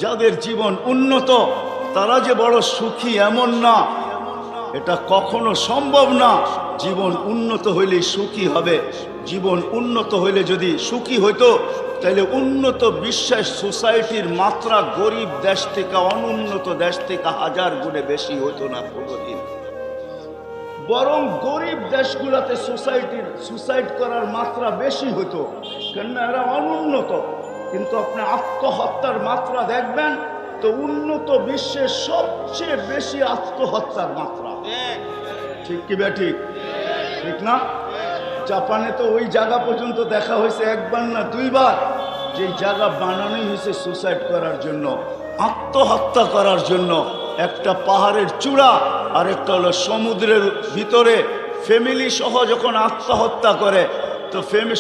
যাদের জীবন উন্নত তারা যে বড় সুখী এমন না, এটা কখনো সম্ভব না। জীবন উন্নত হইলে সুখী হবে। জীবন উন্নত হইলে যদি সুখী হইতো তাহলে উন্নত বিশ্বের সোসাইটির মাত্রা গরিব দেশ থেকে অনুন্নত দেশ থেকে 1000 গুণে বেশি হইতো না কোনোদিন। বরং গরিব দেশগুলোতে সুসাইড করার মাত্রা বেশি হতো, কেননা এরা অনুন্নত। কিন্তু আপনি আত্মহত্যার মাত্রা দেখবেন তো উন্নত বিশ্বের সবচেয়ে বেশি আত্মহত্যার মাত্রা। ঠিক কি ঠিক? ঠিক না? জাপানে তো ওই জায়গা পর্যন্ত দেখা হয়েছে একবার না 2 বার, যে জায়গা বানানোই হয়েছে সুসাইড করার জন্য, আত্মহত্যা করার জন্য। একটা পাহাড়ের চূড়া আর একটা হলো সমুদ্রের ভিতরে। ফ্যামিলি সহ যখন আত্মহত্যা করে তো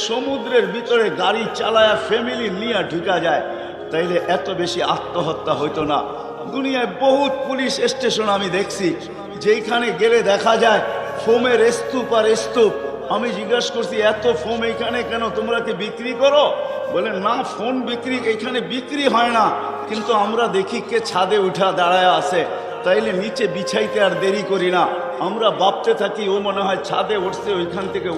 সমুদ্রের ভিতরে গাড়ি চালায় ফ্যামিলি নিয়ে ঢুকা যায়, তাইলে এত বেশি আত্মহত্যা হইতো না। দুনিয়ায় বহুত পুলিশ স্টেশন আমি দেখছি, যেখানে গেলে দেখা যায় ফোমের স্তূপ আর স্তূপ। আমি জিজ্ঞাসা করছি, এত ফোম এইখানে কেন, তোমরা কি বিক্রি করো? বলে না, ফোন বিক্রি এখানে বিক্রি হয় না, কিন্তু আমরা দেখি কে ছাদে উঠা দাঁড়ায় আছে, তাইলে নিচে বিছাইতে আর দেরি করি না। আমরা ভাবতে থাকি ও মনে হয় ছাদে উঠছে, ওইখান থেকে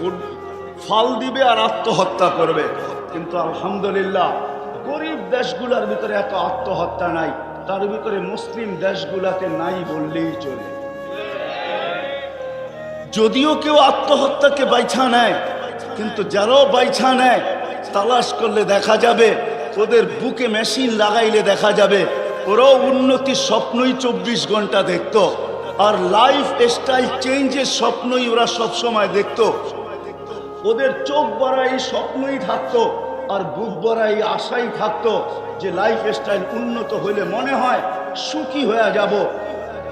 ফাল দিবে আর আত্মহত্যা করবে। কিন্তু আলহামদুলিল্লাহ গরিব দেশগুলোর ভিতরে এত আত্মহত্যা নাই, তার ভিতরে মুসলিম দেশগুলাতে নাই বললেই চলে। যদিও কেউ আত্মহত্যাকে বাইছা নেয়, কিন্তু যারাও বাইছা নেয় তালাশ করলে দেখা যাবে, ওদের বুকে মেশিন লাগাইলে দেখা যাবে ওরাও উন্নতির স্বপ্নই 24 ঘন্টা দেখত, আর লাইফ স্টাইল চেঞ্জের স্বপ্নই ওরা সবসময় দেখত। ওদের চোখ ভরা এই স্বপ্নই থাকতো আর বুক ভরা এই আশাই থাকতো যে লাইফ স্টাইল উন্নত হইলে মনে হয় সুখী হয়ে যাব।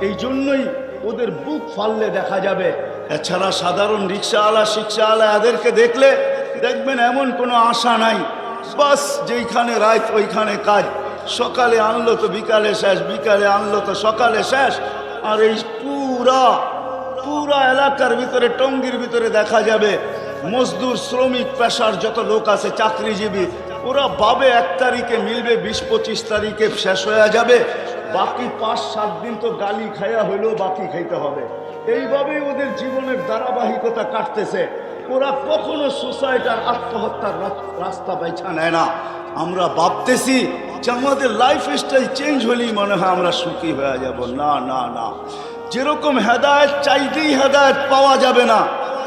এই জন্যই ওদের বুক ফাললে দেখা যাবে। এছাড়া সাধারণ রিক্সাওয়ালা শিক্ষাওয়ালা এদেরকে দেখলে দেখবেন এমন কোনো আশা নাই, বাস যেইখানে রাত ওইখানে কাজ। সকালে আনলো তো বিকালে শেষ, বিকালে আনলো তো সকালে শেষ। আর এই পুরা এলাকার ভিতরে টঙ্গীর ভিতরে দেখা যাবে মজদুর শ্রমিক পেশার যত লোক আছে চাকরিজীবী, ওরা ভাবে 1 তারিখে মিলবে, 20-25 তারিখে শেষ হয়ে যাবে, বাকি 5-7 দিন তো গালি খাইয়া হইলেও বাকি খাইতে হবে। এইভাবেই ওদের জীবনের ধারাবাহিকতা কাটতেছে। ওরা কখনো সুসাইড আর আত্মহত্যার রাস্তা বাইছা নেয় না। আমরা ভাবতেছি যে আমাদের লাইফ স্টাইল চেঞ্জ হলেই মনে হয় আমরা সুখী হয়ে যাব। না না না, যেরকম হেদায়েত চাইতেই হেদায়েত পাওয়া যাবে না।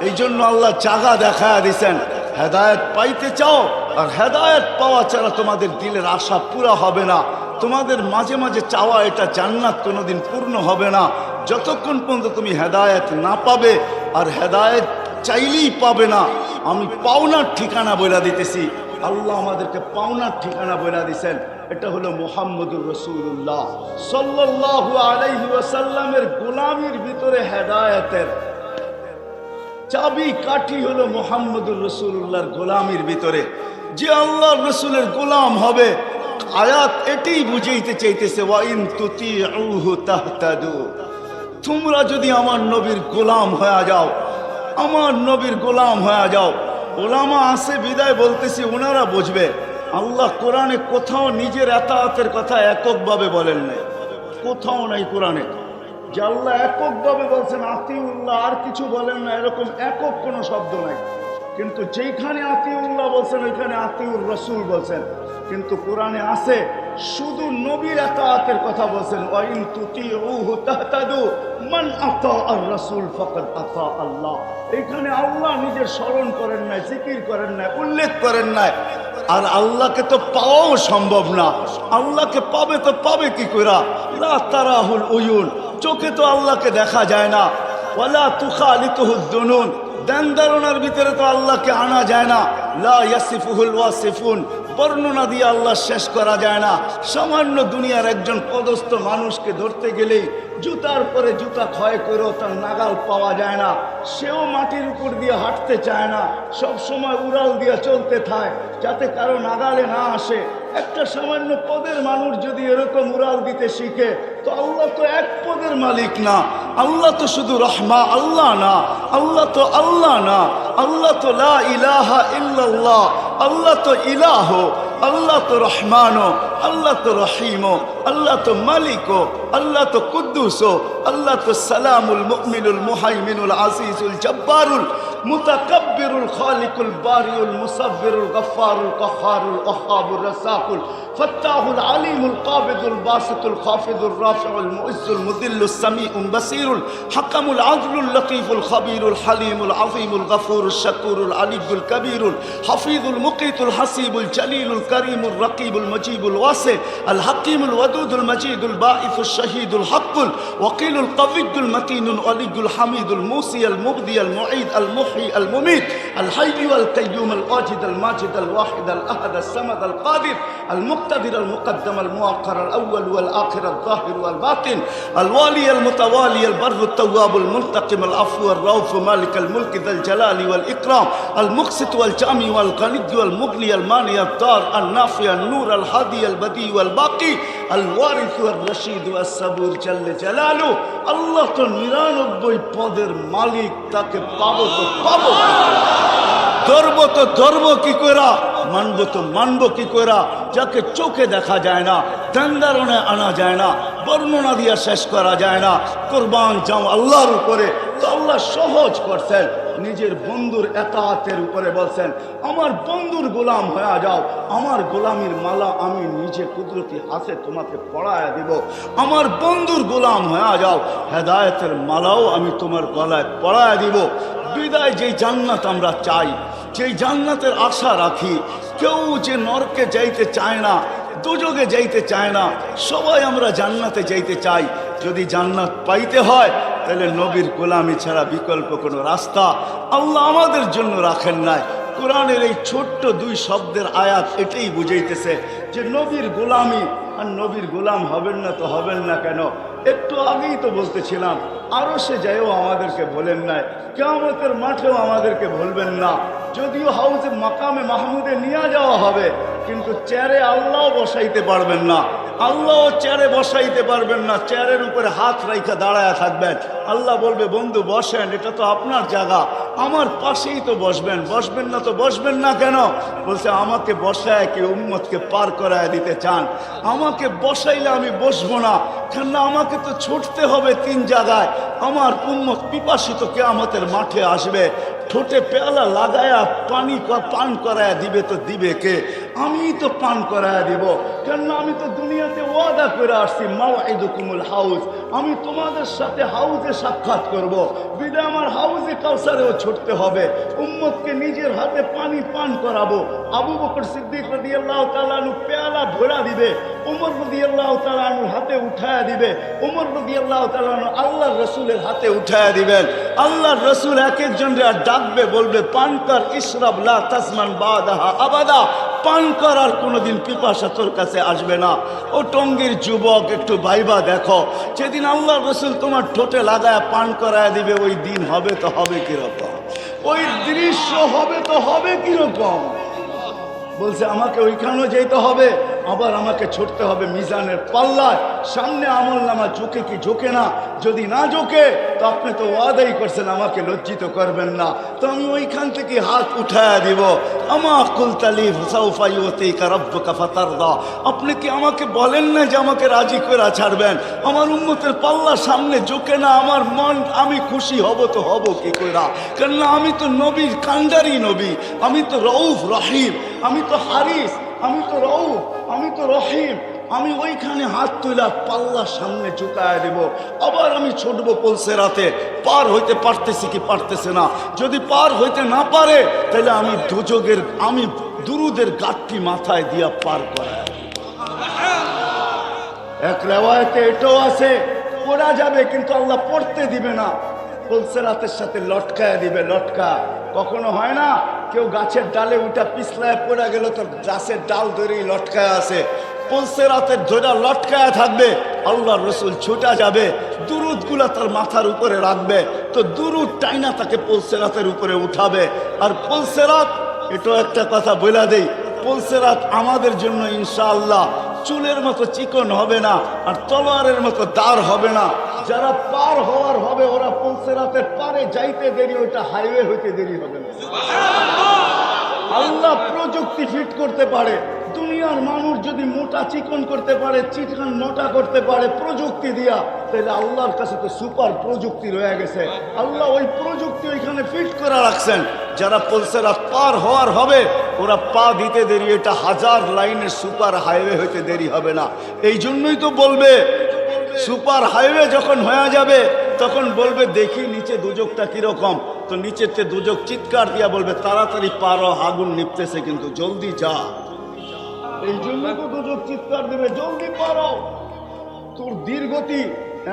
এই জন্য আল্লাহ জায়গা দেখায়া দিছেন, হেদায়েত পাইতে চাও আর হেদায়েত পাওয়া ছাড়া তোমাদের দিলের আশা পুরা হবে না। তোমাদের মাঝে মাঝে চাওয়া এটা জান্নাত কোনোদিন পূর্ণ হবে না যতক্ষণ পর্যন্ত তুমি হেদায়েত না পাবে, আর হেদায়েত চাইলেই পাবে না। আমি পাওনার ঠিকানা বলে দিতেছি, আল্লাহ আমাদেরকে পাওনার ঠিকানা বলে দিছেন। এটা হলো মুহাম্মদুর রাসূলুল্লাহ সাল্লাল্লাহু আলাইহি ওয়াসাল্লামের গোলামির ভিতরে হেদায়েতের চাবি কাঠি হলো মুহাম্মদুর রাসূলুল্লাহর গোলামির ভিতরে। যে আল্লাহর রাসূলের গোলাম হবে, আয়াত এটাই বুঝাইতে চাইতেছে, ওয়া ইন তুতিউহু তাহতাদু। তোমরা যদি আমার নবীর গোলাম হয়ে যাও, আমার নবীর গোলাম হয়ে যাও। ওলামা আছে বিদায় বলতেছি, ওনারা বুঝবে। আল্লাহ কোরআনে কোথাও নিজের এতাআতের কথা এককভাবে বলেন নাই, কোথাও নাই কোরআনে যে আল্লাহ এককভাবে বলছেন আতিউল্লাহ, আর কিছু বলেন না, এরকম একক কোনো শব্দ নাই। কিন্তু যেইখানে আতিউল্লাহ বলছেন ওইখানে আতিউর রাসূল বলছেন। কিন্তু কোরআনে আছে শুধু নবীর এতাআতের কথা বলছেন, ওয়া ইন তুতিউহু তাহতাদু মান আতা আর রাসূল ফাকাদ আতা আল্লাহ। এইখানে আল্লাহ নিজের স্মরণ করেন নাই, জিকির করেন নাই, উল্লেখ করেন নাই। আর আল্লাহকে তো পাওয়াও সম্ভব না। আল্লাহকে পাবে তো পাবে কি কইরা? লা তারাহুল উয়ুন, চোখে তো আল্লাহকে দেখা যায় না। ওয়ালা তুখালিতুহুদ দুনুন, ধ্যান ধারণার ভিতরে তো আল্লাহকে আনা যায় না। লা ইয়াসিফুহুল ওয়াসিফুন, বর্ণনা দিয়ে আল্লাহ শেষ করা যায় না। সামান্য দুনিয়ার একজন পদস্থ মানুষকে ধরতে গেলেই জুতার পরে জুতা ক্ষয় করেও তার নাগাল পাওয়া যায় না। সেও মাটির উপর দিয়ে হাঁটতে চায় না, সব সময় উড়াল দিয়ে চলতে থাকে যাতে কারো নাগালে না আসে। একটা সামান্য পদের মানুষ যদি এরকম উড়াল দিতে শিখে, তো আল্লাহ তো এক পদের মালিক না। আল্লাহ তো শুধু রহমা আল্লাহ না, আল্লাহ তো আল্লাহ না, আল্লাহ তো লা ইলাহা ইল্লাল্লাহ, আল্লাহ তো ইলাহ। আল্লাহ তো রহমানও, আল্লাহ তো রহিমও, আল্লাহ তো মালিকও, আল্লাহ তো কুদ্দুসও, আল্লাহ তো সালামুল মুমিনুল মুহাইমিনুল আজিজুল জব্বারুল মুতাকাব্বিরুল খালিকুল বারিউল মুসাব্বিরুল গফফারুল কাহ্হারুল ওয়াহ্হাবুর রাসাকুল ফাত্তাহুল আলিমুল কাবিদুল বাসিতুল খাফিদুর রাফিউল মুইজ্জুল মুদিল্লুস সামিউল বাসিরুল হাকামুল আদলুল লতীফুল খাবীরুল হালিমুল আযীমুল গফুরুশ শাকুরুল আলিয়ুল কবীরুল হাফিজুল মুকিতুল হাসিবুল জলিলুল করিমুল রকিবুল মজিবুল ওয়াসি আল হাকিমুল ওয়াদুদুল মজিদুল বাঈসুশ শহীদুল হকুল ওয়াকিলুল কবিয়ুল মতিনুল আলিয়ুল হামিদুল মুসি আল মুবদি আল মুঈদ আল মুহয়ি আল মুমীত আল হাইয়্যু আল কাইয়্যুম আল ওয়াজিদ আল মাজিদ আল ওয়াহিদ আল আহাদ আল সামাদ আল কাদির আল মুক্তাদির আল মুকদ্দম আল মুআক্কার আল আউয়াল ওয়াল আখির আল যাহির ওয়াল বাতিন আল ওয়ালি আল মুতাওয়ালি আল বরর আল তাওয়াব আল মুনতাকিম আল আফু আল রাউফ মালিক আল মুলক যাল জালালি ওয়াল ইকরাম আল মুকসিত ওয়াল জামি ওয়াল গানি ওয়াল মুগনি আল মানি আল দার আল নাফি আল নূর আল হাদি আল বদি ওয়াল বাকি আল ওয়ারিস ওয়াল রশিদ ওয়াস সাবুর জাল্লে জালালু। আল্লাহ তো 99 পদের মালিক, তাকে পাবো তো পাবো, ধরবো তো ধরবো কি কইরা, মানবো তো মানবো কি কইরা, যাকে চোখে দেখা যায় না, দান্দারণে আনা যায় না, বর্ণনা দিয়া শেষ করা যায় না। কুরবান যাও আল্লাহর উপরে, তো আল্লাহ সহজ করছেন, নিজের বন্ধুর এতাআতের উপরে বলছেন আমার বন্ধুর গোলাম হয়ে যাও, আমার গোলামির মালা আমি নিজে কুদরতি হাতে তোমাকে পড়ায় দিব। আমার বন্ধুর গোলাম হয়ে যাও, হেদায়েতের মালাও আমি তোমার গলায় পড়ায় দিব। বিদায় যেই জান্নাত আমরা চাই, যেই জান্নাতের আশা রাখি, কেউ যে নরকে যাইতে চায় না, দোজখে যাইতে চায় না, সবাই আমরা জান্নাতে যাইতে চাই। যদি জান্নাত পাইতে হয় তাহলে নবীর গোলামি ছাড়া বিকল্প কোনো রাস্তা আল্লাহ আমাদের জন্য রাখেন নাই। কোরআনের এই ছোট্ট 2 শব্দের আয়াত এটাই বুঝাইতেছে যে নবীর গোলামি, আর নবীর গোলাম হবেন না তো হবেন না কেন? একটু আগেই তো বলতেছিলাম, আরো সে যাইও আমাদেরকে বলেন নাই, কিয়ামতের মাঠেও আমাদেরকে বলবেন না। যদিও হাউজে মাকামে মাহমুদে নিয়ে যাওয়া হবে, কিন্তু চেয়ারে আল্লাহ বসাইতে পারবেন না, আল্লাহ চেয়ারে বসাইতে পারবেন না। চেয়ারের উপরে হাত রাইখা দাঁড়ায় থাকবেন। আল্লাহ বলবে বন্ধু বসেন, এটা তো আপনার জায়গা, আমার পাশেই তো বসবেন, বসবেন না তো বসবেন না কেন? বলছে আমাকে বসায় কি উম্মতকে পার করায় দিতে চান? আমাকে বসাইলে আমি বসবো না, কেননা আমাকে তো ছুটতে হবে 3 জায়গায়। আমার উম্মত পিপাসিত কিয়ামতের মাঠে আসবে, ঠোঁটে পেয়ালা লাগায়া পানি পান করায় দিবে, তো দিবে কে? আমি তো পান করায় দিব, কেননা আমি তো দুনিয়াতে ওয়াদা করে আসছি মাওয়াইদুকুমুল হাউজ, আমি তোমাদের সাথে হাউজে সাক্ষাৎ করব। বিদায় আমার হাউজে কাউসারেও ছুটতে হবে, উম্মতকে নিজের হাতে পানি পান করাবো। আবু বকর সিদ্দিক রাদিয়াল্লাহু তাআলা আনহু পেয়ালা ভরা দিবে, উমর রাদিয়াল্লাহু তাআলা আনহুর হাতে উঠায়া দিবে, উমর রাদিয়াল্লাহু তাআলা আনহু আল্লাহর রাসূলের হাতে উঠায়া দিবেন। আল্লাহর রাসূল এক একজনকে আর ডাকবে, বলবে পান কর, ইশরাব লা তাসমান বাদাহা আবাদা, পান করার কোনোদিন পিপাসা তোর কাছে আসবে না। ও টঙ্গীর যুবক, একটু ভাইবা দেখো, যেদিন আল্লাহর রাসূল তোমার ঠোঁটে লাগায় পান করায় দিবে, ওই দিন হবে তো হবে কিরকম? ওই দৃশ্য হবে তো হবে কিরকম? বলছে আমাকে ওইখানেও যেতে হবে, আবার আমাকে ছুটতে হবে মিজানের পাল্লায়, সামনে আমল নামা ঝুঁকে কি ঝুঁকে না? যদি না ঝুঁকে তো আপনি তো ওয়াদাই করছেন আমাকে লজ্জিত করবেন না, তো আমি ওইখান থেকে হাত উঠায়া দিব। আমা কুলতালি সাউফা ইউতিকা রাব্বুকা ফাতারদা, আপনি কি আমাকে বলেন না যে আমাকে রাজি করে ছাড়বেন? আমার উম্মতের পাল্লা সামনে ঝুঁকে না, আমার মন, আমি খুশি হব তো হব কি কইরা? কেননা আমি তো নবীর কান্ডারি নবী, আমি তো রউফ রহিম, আমি তো হারিস, আমি তো রউফ, আমি তো রহিম। আমি ওইখানে হাত তুলা পাল্লার সামনে ঝুঁকায় দেব, আবার আমি ছুটবো পুলসিরাতে। পার হইতে পারতেছি কি পারতেছে না? যদি পার হইতে না পারে তাহলে আমি দুজকের, আমি দুরুদের গাঠটি মাথায় দিয়া পার করায়। এক রেওয়ায়েতে এটাও আছে পড়া যাবে কিন্তু আল্লাহ পড়তে দিবে না, পুলসিরাতের সাথে লটকায় দিবে। লটকা কখনো হয় না, কেউ গাছের ডালে উঠা পিছলায় পড়ে গেল, তো গাছের ডাল ধরেই লটকায় আছে, পুলসিরাতের ধরে লটকায় থাকবে। আল্লাহর রাসূল ছুটা যাবে, দুরুদগুলা তার মাথার উপরে রাখবে, তো দুরুদ টাইনা তাকে পুলসিরাতের উপরে উঠাবে। আর পুলসিরাত, এটাও একটা কথা বলে দেই, পুলসিরাত আমাদের জন্য ইনশাআল্লাহ চুলের মতো চিকন হবে না, আর তলোয়ারের মতো দাঁড় হবে না। যারা পার হওয়ার হবে ওরা পুলসিরাতের পারে যাইতে দেরি, ওটা হাইওয়ে হইতে দেরি হবে না। আল্লাহ প্রযুক্তি ফিট করতে পারে। দুনিয়ার মানুষ যদি মোটা চিকন করতে পারে, চিকন মোটা করতে পারে প্রযুক্তি দিয়া, তাহলে আল্লাহর কাছে তো সুপার প্রযুক্তি রয়ে গেছে। আল্লাহ ওই প্রযুক্তি ওইখানে ফিট করে রাখছেন। যারা পলসেরা পার হওয়ার হবে, ওরা পা দিতে দেরি, এটা 1000 লাইনের সুপার হাইওয়ে হইতে দেরি হবে না। এই জন্যই তো বলবে সুপার হাইওয়ে যখন হয়ে যাবে তখন বলবে দেখি নিচে দুজকটা কিরকম। তো নিচের চেয়ে দুজক চিৎকার দিয়া বলবে তাড়াতাড়ি পারো, আগুন নিপতেছে কিন্তু জলদি যা। এই জন্য তো দুজক চিৎকার দিবে জলদি পারো। তোর দীর্ঘতি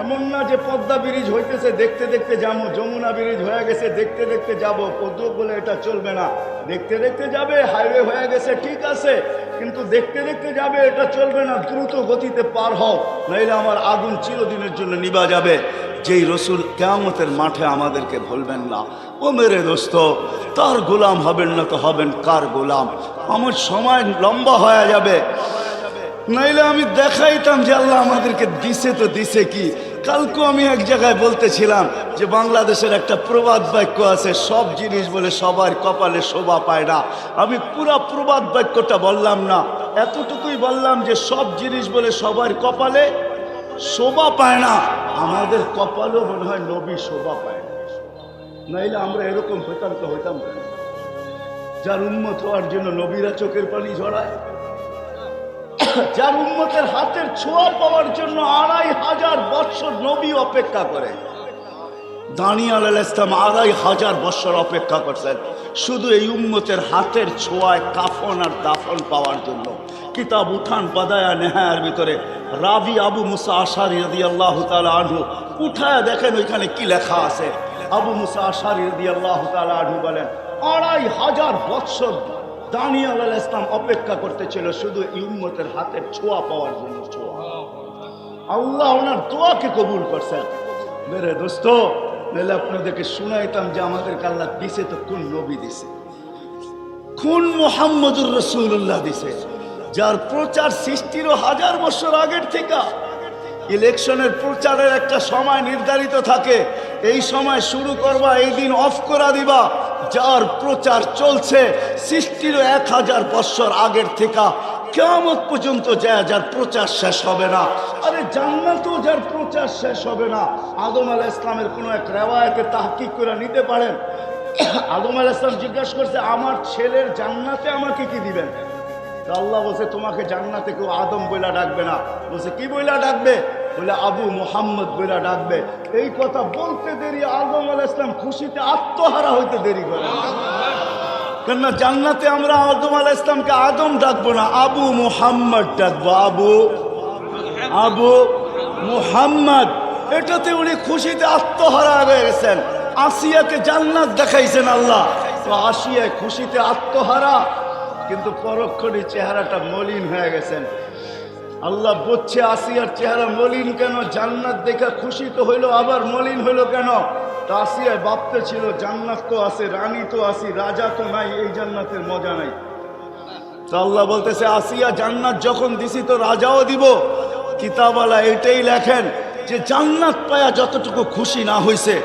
এমন না যে পদ্মা ব্রিজ হইতেছে দেখতে দেখতে যাবো, যমুনা ব্রিজ হয়ে গেছে দেখতে দেখতে যাবো, পদ্ম বলে এটা চলবে না। দেখতে দেখতে যাবে, হাইওয়ে হয়ে গেছে ঠিক আছে, কিন্তু দেখতে দেখতে যাবে এটা চলবে না। দ্রুত গতিতে পার হও, নাইলে আমার আগুন চিরদিনের জন্য নিভা যাবে। যেই রসুল কিয়ামতের মাঠে আমাদেরকে ভুলবেন না। ও মেরে দোস্ত, তার গোলাম হবেন না তো হবেন কার গোলাম? আমার সময় লম্বা হয়ে যাবে, নাইলে আমি দেখাইতাম যে আল্লাহ আমাদেরকে দিছে তো দিছে কি। কালকে আমি এক জায়গায় বলতেছিলাম যে বাংলাদেশের একটা প্রবাদ বাক্য আছে, সব জিনিস বলে সবার কপালে শোভা পায় না। আমি পুরা প্রবাদ বাক্যটা বললাম না, এতটুকুই বললাম যে সব জিনিস বলে সবার কপালে শোভা পায় না, আমাদের কপালও মনে হয় নবী শোভা পায় না। নাইলে আমরা এরকম হইতাম তো হইতাম কেন? যার উন্মত হওয়ার জন্য নবীরা চোখের পানি ঝরায়, যার উম্মতের হাতের ছোঁয়া পাওয়ার জন্য 2500 বছর নবী অপেক্ষা করে। দানিয়েল আলাইহিস সালাম 2500 বছর অপেক্ষা করছেন শুধু এই উম্মতের হাতের ছোঁয়ায় কাফন আর দাফন পাওয়ার জন্য। কিতাব উঠান বাদায়া নেহায়ার ভিতরে রাবি আবু মুসা আশারি রাদিয়াল্লাহু তাআলা আনহু উঠায় দেখেন ওইখানে কি লেখা আছে। আবু মুসা আশারি রাদিয়াল্লাহু তাআলা আনহু বলেন 2500 বছর দানিয়েল আলাইহিস সালাম অপেক্ষা করতেছিল শুধু এই উম্মতের হাতের ছোঁয়া পাওয়ার জন্য। ছোঁয়া আল্লাহ ওনার দোয়াকে কবুল করছেন। মেরে দোস্ত, নাহলে আপনাদেরকে শুনাইতাম যে আমাদেরকে আল্লাহ দিছে তো কোন নবী দিছে, কোন মুহাম্মদুর রাসূলুল্লাহ দিছে, যার প্রচার সৃষ্টিরও 1000 বছর আগের থেকে। ইলেকশনের প্রচারের একটা সময় নির্ধারিত থাকে, এই সময় শুরু করবা, এই দিন অফ করা দিবা। যার প্রচার চলছে সৃষ্টিরও 1000 বছর আগের থেকে কিয়ামত পর্যন্ত যায়, যার প্রচার শেষ হবে না। আরে জান্নাতেও যার প্রচার শেষ হবে না। আদম আলাইহিস সালামের কোনো এক রিওয়ায়াতে তাহকিক করে নিতে পারেন। আদম আলাইহিস সালাম জিজ্ঞাসা করছে আমার ছেলের জান্নাতে আমাকে কি দিবেন? আল্লাহ বলছে তোমাকে জান্নাতে কেউ আদম বইলা ডাকবে না। বলছে কি বইলা ডাকবে? বলে আবু মুহাম্মদ বইলা ডাকবে। এই কথা বলতে দেরি আদম আলাইহিস সালাম খুশিতে আত্মহারা হইতে দেরি করে। কেননা জান্নাতে আমরা আদম আলাইহিস সালামকে আদম ডাকবো না, আবু মুহাম্মদ ডাকবো। আবু মুহাম্মদ, এটাতে উনি খুশিতে আত্মহারা হয়ে গেছেন। আসিয়াকে জান্নাত দেখাইছেন আল্লাহ, তো আসিয়া খুশিতে আত্মহারা, কিন্তু পরক্ষণে চেহারাটা মলিন হয়ে গেছেন। আল্লাহ বলছে আসিয়ার চেহারা মলিন কেন? জান্নাত দেখা খুশি তো হইলো, আবার মলিন হইলো কেন? তা আসিয়া ভাবতে ছিল জান্নাত তো আছে, রানী তো আছি, রাজা তো নাই, এই জান্নাতের মজা নাই। তো আল্লাহ বলতেছে আসিয়া জান্নাত যখন দিছি তো রাজাও দিব। কিতাবওয়ালা এটাই লেখেন যে জান্নাত পায়া যতটুকু খুশি না হইছে,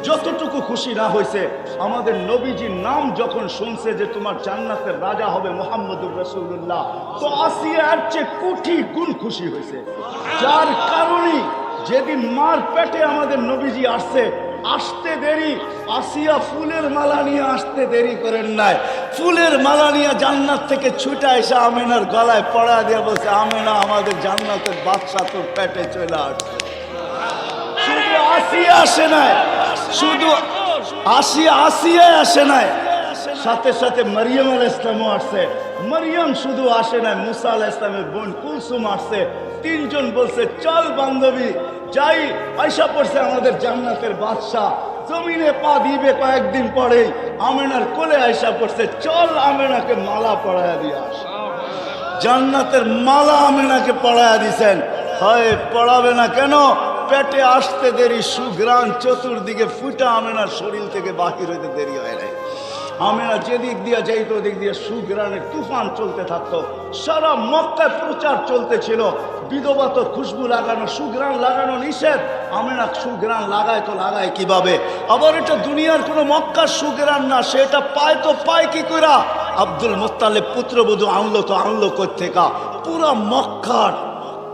যতটুকু খুশি না হয়েছে, আমাদের নবীজির নাম যখন শুনছে যে তোমার জান্নাতের রাজা হবে মুহাম্মদুর রাসূলুল্লাহ, তো আসিয়া এর চেয়ে কোটি গুণ খুশি হয়েছে। যার কারণে যেদিন মার পেটে আমাদের নবীজি আসছে, আসতে দেরি, আসিয়া ফুলের মালা নিয়ে আসতে দেরি করেন নাই। ফুলের মালা নিয়ে জান্নাত থেকে ছুটে এসে আমেনার গলায় পড়া দিয়ে বলছে আমেনা আমাদের জান্নাতের বাদশা তোর পেটে চলে আসছে। শুধু আসিয়া আসে নাই, শুধু আসিয়া আসে নাই, সাথে সাথে মারিয়াম আলাইহিস সালামও আসছে। মারিয়াম শুধু আসে নাই, মুসা আলাইহিস সালামের বোন কুলসুম আসছে। তিনজন বলছে চল বান্ধবী যাই, আয়সা পড়ছে আমাদের জান্নাতের বাদশাহ, জমিনে পা দিবে কয়েকদিন পরেই, আমেনার কোলে আয়সা পড়ছে, চল আমেনাকে মালা পরায়া দিয়ে আস। জান্নাতের মালা আমেনাকে পরায়া দিছেন। হয় পড়াবে না কেন? পেটে আসতে দেরি, সুঘ্রাণ চতুর্দিকে ফুটা আমেনার শরীর থেকে বাহির হইতে দেরি হয় নাই। আমেনা যেদিক দিয়ে যাইতো ওদিক দিয়ে সুঘ্রাণের তুফান চলতে থাকতো। সারা মক্কায় প্রচার চলতেছিল, বিধবা তো খুশবু লাগানো, সুঘ্রাণ লাগানো নিষেধ। আমেনা সুঘ্রাণ লাগায় তো লাগায় কিভাবে? আবার এটা দুনিয়ার কোনো মক্কার সুঘ্রাণ না, সেটা পায় তো পায় কি করা? আব্দুল মুত্তালিব পুত্রবধূ আনলো তো আনলো কোত্থেকা? পুরা মক্কার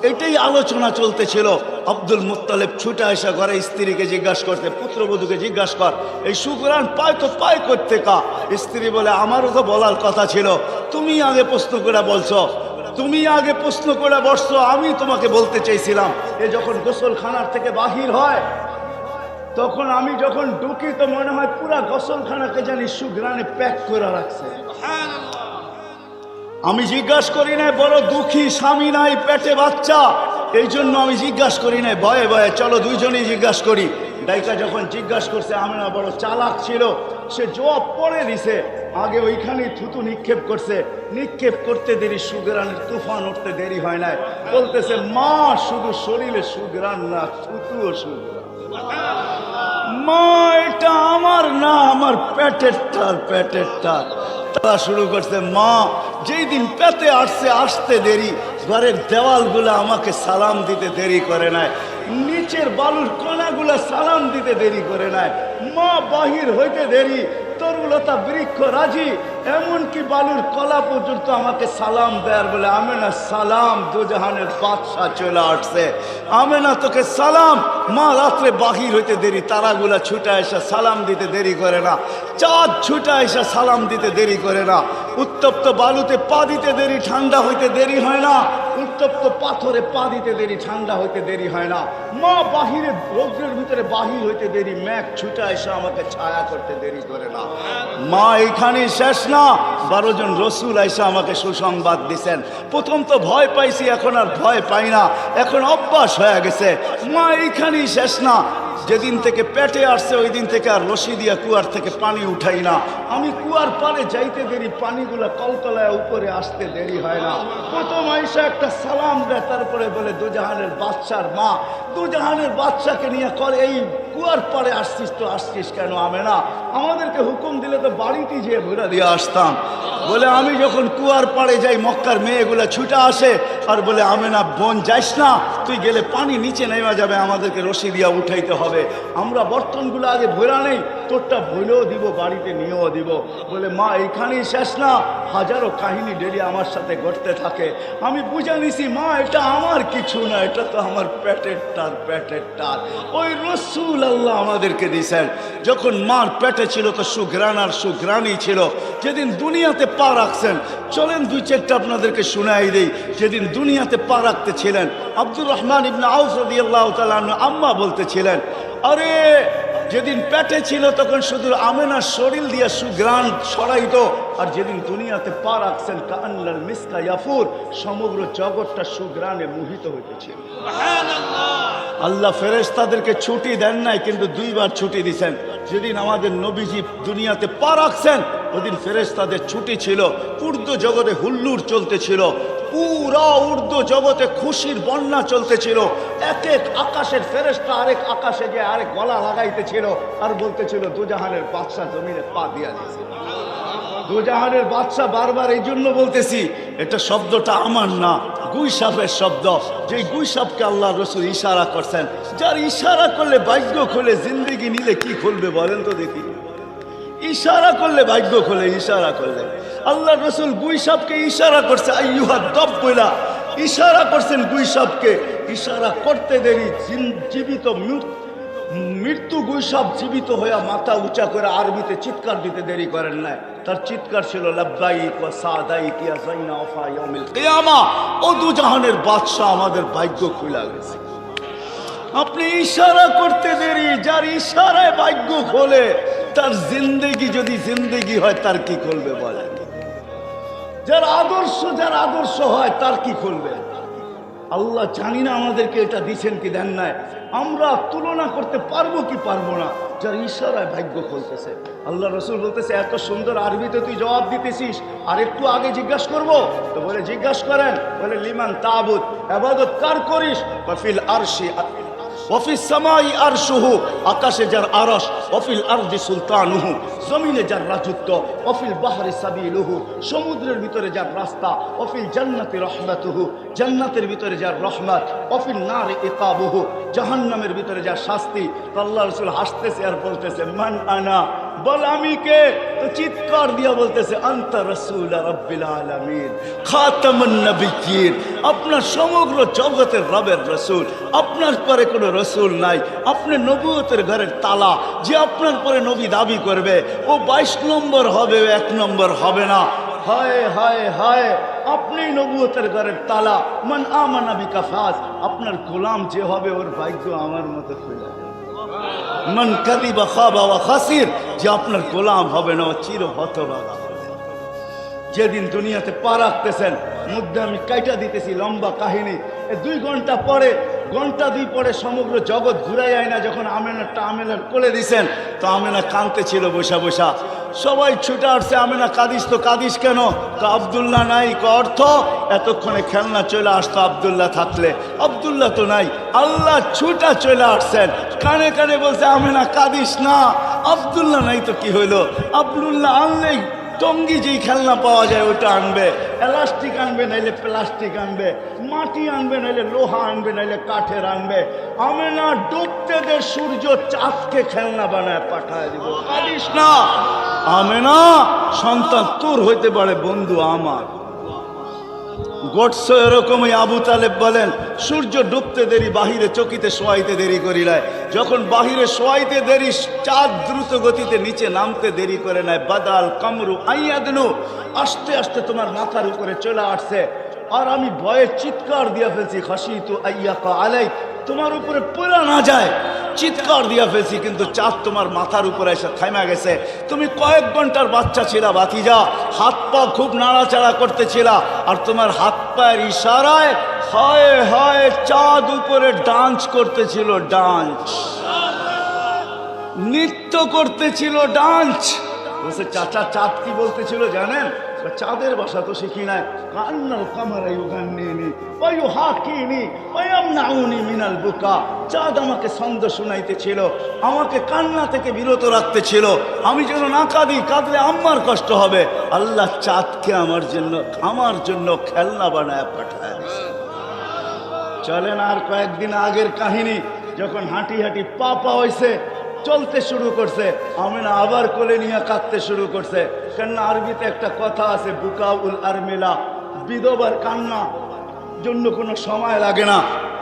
এটাই আলোচনা চলতেছিল। আব্দুল মুত্তালিব ছুটে আসা ঘরে স্ত্রীকে জিজ্ঞাসা করতে, পুত্রবধূকে জিজ্ঞাসা কর এই শুকরান পায় তো পায় কোত্থেকা? স্ত্রী বলে আমারও তো বলার কথা ছিল, তুমি আগে প্রশ্ন করে বলছো, তুমি আগে প্রশ্ন করে বসছো, আমি তোমাকে বলতে চাইছিলাম। এ যখন গোসলখানার থেকে বাহির হয় তখন আমি যখন ঢুকি তো মনে হয় পুরা গোসলখানাকে জানি সুঘ্রাণে প্যাক করে রাখছে। আমি জিজ্ঞাসা করি নাই, বড় দুঃখী, স্বামী নাই, পেটে বাচ্চা, এই জন্য আমি জিজ্ঞাসা করি নাই, ভয়ে ভয়ে চলো দুইজনেই জিজ্ঞাসা করি। ডাইকা যখন জিজ্ঞাসা করছে, আমিনা বড় চালাক ছিল, সে জবাব পড়ে দিছে। আগে ওইখানেই থুতু নিক্ষেপ করছে, নিক্ষেপ করতে দেরি সুঘ্রাণের তুফান উঠতে দেরি হয় নাই। বলতেছে মা শুধু শরীরে সুঘ্রাণ না, থুতুও সুঘ্রাণ। মা এটা আমার না, আমার পেটের টার, পেটের টার। তারা শুরু করছে, মা যেই দিন পেতে আসছে আসতে দেরি, ঘরের দেওয়ালগুলো আমাকে সালাম দিতে দেরি করে নাই, নিচের বালুর কণাগুলো সালাম দিতে দেরি করে নাই, মা বাহির হইতে দেরি, তরুলতা বৃক্ষ রাজি, এমনকি বালুর কলা পর্যন্ত আমাকে সালাম দেয়ার বলে আমেনা সালাম, দুজাহানের বাদশা চলে আসছে, আমেনা তোকে সালাম। মা রাত্রে বাহির হইতে দেরি, তারাগুলা ছুটে এসে সালাম দিতে দেরি করে না, চাঁদ ছুটে এসে সালাম দিতে দেরি করে না, উত্তপ্ত বালুতে পা দিতে দেরি, ঠান্ডা হইতে দেরি হয় না, উত্তপ্ত পাথরে পা দিতে দেরি, ঠান্ডা হইতে দেরি হয় না। মা বাহিরে রৌদ্রের ভিতরে বাহির হইতে দেরি, মেঘ ছুটে এসে আমাকে ছায়া করতে দেরি করে না। মা এইখানেই শেষ না, 12 জন রসুল এসে আমাকে সুসংবাদ দিছেন। প্রথম তো ভয় পাইছি, এখন আর ভয় পাই না, এখন অভ্যাস হয়ে গেছে। মা এইখানেই শেষ না, যেদিন থেকে পেটে আসছে ওই দিন থেকে আর রশি দিয়া কুয়ার থেকে পানি উঠাই না। আমি কুয়ার পারে যাইতে দেরি, পানিগুলা কলকলায় উপরে আসতে দেরি হয় না। প্রথম আইসা একটা সালাম দেয়, তারপরে বলে দুজাহানের বাদশার মা, দুজাহানের বাদশাকে নিয়ে করে এই কুয়ার পারে আসছিস তো আসছিস কেন? আমেনা আমাদেরকে হুকুম দিলে তো বাড়িতে যেয়ে ঘুরে দিয়ে আসতাম। বলে আমি যখন কুয়ার পাড়ে যাই মক্কার মেয়েগুলা ছুটে আসে আর বলে আমেনা বোন যাইস না, তুই গেলে পানি নিচে নেমে যাবে, আমাদেরকে রশি দিয়া উঠাইতে হবে, আমরা বর্তনগুলো আগে ভরা নেই, তোরটা ভরেও দিব, বাড়িতে নিয়েও দিব। বলে মা এইখানেই শেষ না, হাজারো কাহিনী ডেলি আমার সাথে ঘটতে থাকে। আমি বুঝে নিছি মা এটা আমার কিছু না, এটা তো আমার পেটের টার, পেটের টার। ওই রসুল আল্লাহ আমাদেরকে দিয়েছেন। যখন মার পেটে ছিল তো সুঘ্রাণ আর সুঘ্রাণই ছিল। যেদিন দুনিয়াতে পা রাখছেন, চলেন 2-4টা আপনাদেরকে শুনাই দেই। যেদিন দুনিয়াতে পা রাখতে ছিলেন, আব্দুর রহমান ইবনে আউফ রাদিয়াল্লাহু তাআলা আনহু আম্মা বলতেছিলেন, আরে যেদিন পেটে ছিল তখন শুধু আমেনার শরীর দিয়ে সুঘ্রাণ ছড়াইতো, আর যেদিন দুনিয়াতে পা রাখছেন কাআন্নাল মিসকা ইয়াফুর, সমগ্র জগৎটা সুঘ্রাণে মোহিত হইতেছিল। আল্লাহ ফেরেশতাদেরকে ছুটি দেন নাই, কিন্তু 2 বার ছুটি দিয়েছেন। যেদিন আমাদের নবীজি দুনিয়াতে পা রাখছেন ওদিন ফেরেশতাদের ছুটি ছিল। উর্দু জগতে হুল্লুর চলতেছিল, পুরা উর্দু জগতে খুশির বন্যা চলতেছিল। এক এক আকাশের ফেরেশতা আরেক আকাশে গিয়ে আরেক গলা লাগাইতেছিল আর বলতেছিল দুজাহানের বাদশা জমিনে পা দিয়া দিয়েছে। দুজাহানের বাদশা বারবার এই জন্য বলতেছি, এটা শব্দটা আমার না, গুইসাপের শব্দ। যে গুইসাপকে আল্লাহ রসুল ইশারা করছেন, যার ইশারা করলে ভাগ্য খোলে, জিন্দেগি নিলে কি খুলবে বলেন তো দেখি? ইশারা করলে ভাগ্য খোলে, ইশারা করলে। আল্লাহ রসুল গুইসাপকে ইশারা করছে, আইয়ুহা দব্বুলা, ইশারা করছেন গুইসাপকে। ইশারা করতে দেরি জীবিত মৃত্যু গুইসাপ জীবিত হইয়া মাথা উঁচা করে আরবিতে চিৎকার দিতে দেরি করেন নাই। তার চিৎকার ছিল লাব্বাইক ওয়া সাদাইক ইয়া যাইনা ওয়া ইয়াউমিল কিয়ামা। ও দুজাহানের বাদশা আমাদের ভাগ্য খুলে গেছে। আপনি ইশারা করতে দেরি, যার ইশারায় ভাগ্য খোলে তার জিন্দেগি যদি জিন্দেগি হয় তার কি খুলবে বলেন? যার আদর্শ হয় তার কি খুলবে? আল্লাহ জানি না আমাদেরকে এটা দিচ্ছেন কি দেন নাই, আমরা তুলনা করতে পারবো কি পারবো না। যার ইশারায় ভাগ্য খুলতেছে। আল্লাহ রসুল বলতেছে, এত সুন্দর আরবিতে তুই জবাব দিতেছিস, আর একটু আগে জিজ্ঞাসা করবো তো? বলে জিজ্ঞাসা করেন। বলে লিমান তাবুদ, ইবাদত কার করিস? ওয়াফিল আরশি ওয়াফিস সামাই আরশুহু, আকাশে যার আরশ, ওয়াফিল আরদি সুলতানুহু, জমিনে যার রাজত্ব, ওয়াফিল বাহরি সাবিলুহু, সমুদ্রের ভিতরে যার রাস্তা, ওয়াফিল জান্নাতি রহমাতুহু, জান্নাতের ভিতরে যার রহমত, ওয়াফিল নারি ইকাবুহু, জাহান্নামের ভিতরে যার শাস্তি। আল্লাহ রাসূল হাসতেছে আর বলতেছে, মান আনা বল আমি কে? তো চিৎকার দিয়া বলতেছে আনতা রাসূল রাব্বিল আলামিন খাতামুন নবিয়্যিন, আপনার সমগ্র জগতের রবের রসুল, আপনার পরে কোনো রসুল নাই, আপনি নবুয়তের ঘরের তালা। যে আপনার পরে নবী দাবি করবে ও 22 নম্বর হবে, 1 নম্বর হবে না। হায় হায় হায়, আপনি নবুয়তের ঘরের তালা। মান আমানা বিকা ফাজ, আপনার গোলাম যে হবে ওর ভাগ্য আমার মতো খুলে। মান কাযিবা খাবা ওয়া খাসির, যে আপনার গোলাম হবে না ও চির হতভাগা হবে। যেদিন দুনিয়াতে পা রাখতেছেন, মধ্যে আমি কাইটা দিতেছি লম্বা কাহিনী, 2 ঘন্টা পরে, ঘন্টা 2 পরে সমগ্র জগৎ ঘুরাই আয় না। যখন আমেনার কোলে দিছেন, তো আমেনা কাঁদতে ছিল বসা বসা। সবাই ছুটে আসছে, আমেনা কাঁদিস তো, কাঁদিস কেন? আব্দুল্লাহ নাই। অর্থ এতক্ষণে খেলনা চলে আসতো আব্দুল্লাহ থাকলে, আব্দুল্লাহ তো নাই। আল্লাহ ছুটা চলে আসছেন, কানে কানে বলছে আমেনা কাঁদিস না, আব্দুল্লাহ নাই তো কি হইলো? আব্দুল্লাহ আনলেই টঙ্গি যেই খেলনা পাওয়া যায় ওটা আনবে, এলাস্টিক আনবে নাইলে প্লাস্টিক আনবে, মাটি আনবে নাইলে লোহা আনবে নাইলে কাঠের আনবে। আমেনা ডুবতে দে সূর্য চাঁদকে খেলনা বানায় পাঠায় দিব, কাঁদিস না। আমেনা, সন্তান তোর হইতে পারে, বন্ধু আমার। গডস এরকমই। আবু তালেব বলেন সূর্য ডুবতে দেরি, বাহিরে চকিতে শোয়াইতে দেরি করিলায়। যখন বাহিরে শোয়াইতে দেরি, চাঁদ দ্রুত গতিতে নিচে নামতে দেরি করে নেয়। বাদাল কামরু আইয়াদনু, আস্তে আস্তে তোমার মাথার উপরে চলে আসছে। আর আমি ভয়ে চিৎকার দিয়া ফেলছি, খাশিতু আইয়াকা আলাই, তোমার উপরে পড়া না যায়, চিৎকার দিয়া ফেলছি। কিন্তু চাঁদ তোমার মাথার উপরে এসে থাইমা গেছে। তুমি কয়েক ঘন্টার বাচ্চা ছিলা ভাতিজা, হাত পা খুব নাড়াচাড়া করতেছিলা, আর তোমার হাত পায়ের ইশারায় হায় হায় চাঁদ উপরে ডান্স করতেছিল, ডান্স, নৃত্য করতেছিল, ডান্স। বলছে চাচা চাঁদ কি বলতেছিল জানেন? চাঁদের ভাষা তো শিখি নাই। কান্নাল কামারা ইউগান্নিনি ওয়া ইউহাকিনি ওয়া ইয়ামনাউনি মিনাল বুকা, চাঁদ আমাকে ছন্দ শুনাইতেছিল, আমাকে কান্না থেকে বিরত রাখতেছিল, আমি যেন না কাঁদি, কাঁদলে আমার কষ্ট হবে। আল্লাহ চাঁদকে আমার জন্য খেলনা বানায় পাঠায় দিয়েছে। চলেন আর কয়েকদিন আগের কাহিনী, যখন হাঁটি হাঁটি পা হয়েছে, চলতে শুরু করছে, আমেনা আবার কোলে নিয়ে কাঁদতে শুরু করছে। কেননা আরবিতে একটা কথা আছে, বুকাউল আরমিলা, বিধবার কান্না জন্য কোনো সময় লাগে না,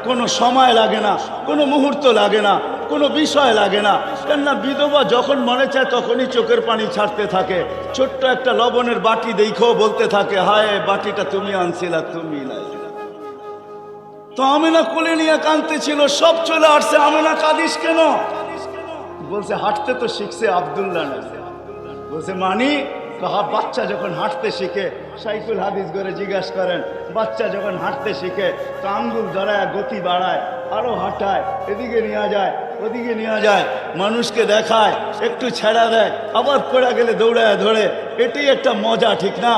কোনো সময় লাগে না, কোনো মুহূর্ত লাগে না, কোনো বিষয় লাগে না। কেননা বিধবা যখন মনে চায় তখনই চোখের পানি ছাড়তে থাকে। ছোট্ট একটা লবণের বাটি দেখেও বলতে থাকে হায় বাটিটা তুমি আনছিলা, তুমি নাই। তো আমেনা কোলে নিয়ে কাঁদতে ছিল, সব চলে আসছে। আমেনা কাঁদিস কেন? বলছে হাঁটতে তো শিখছে আব্দুল্লাহ না। বলছে মানি কাহা, বাচ্চা যখন হাঁটতে শিখে, সাইকুল হাদিস করে জিজ্ঞাসা করেন, বাচ্চা যখন হাঁটতে শিখে তো আঙ্গুল ধরায় গতি বাড়ায়, আরো হাঁটায়, এদিকে নিয়ে যায় ওদিকে নিয়ে যায়, মানুষকে দেখায়, একটু ছেড়া দেয়, আবার পড়ে গেলে দৌড়ায় ধরে। এটাই একটা মজা, ঠিক না?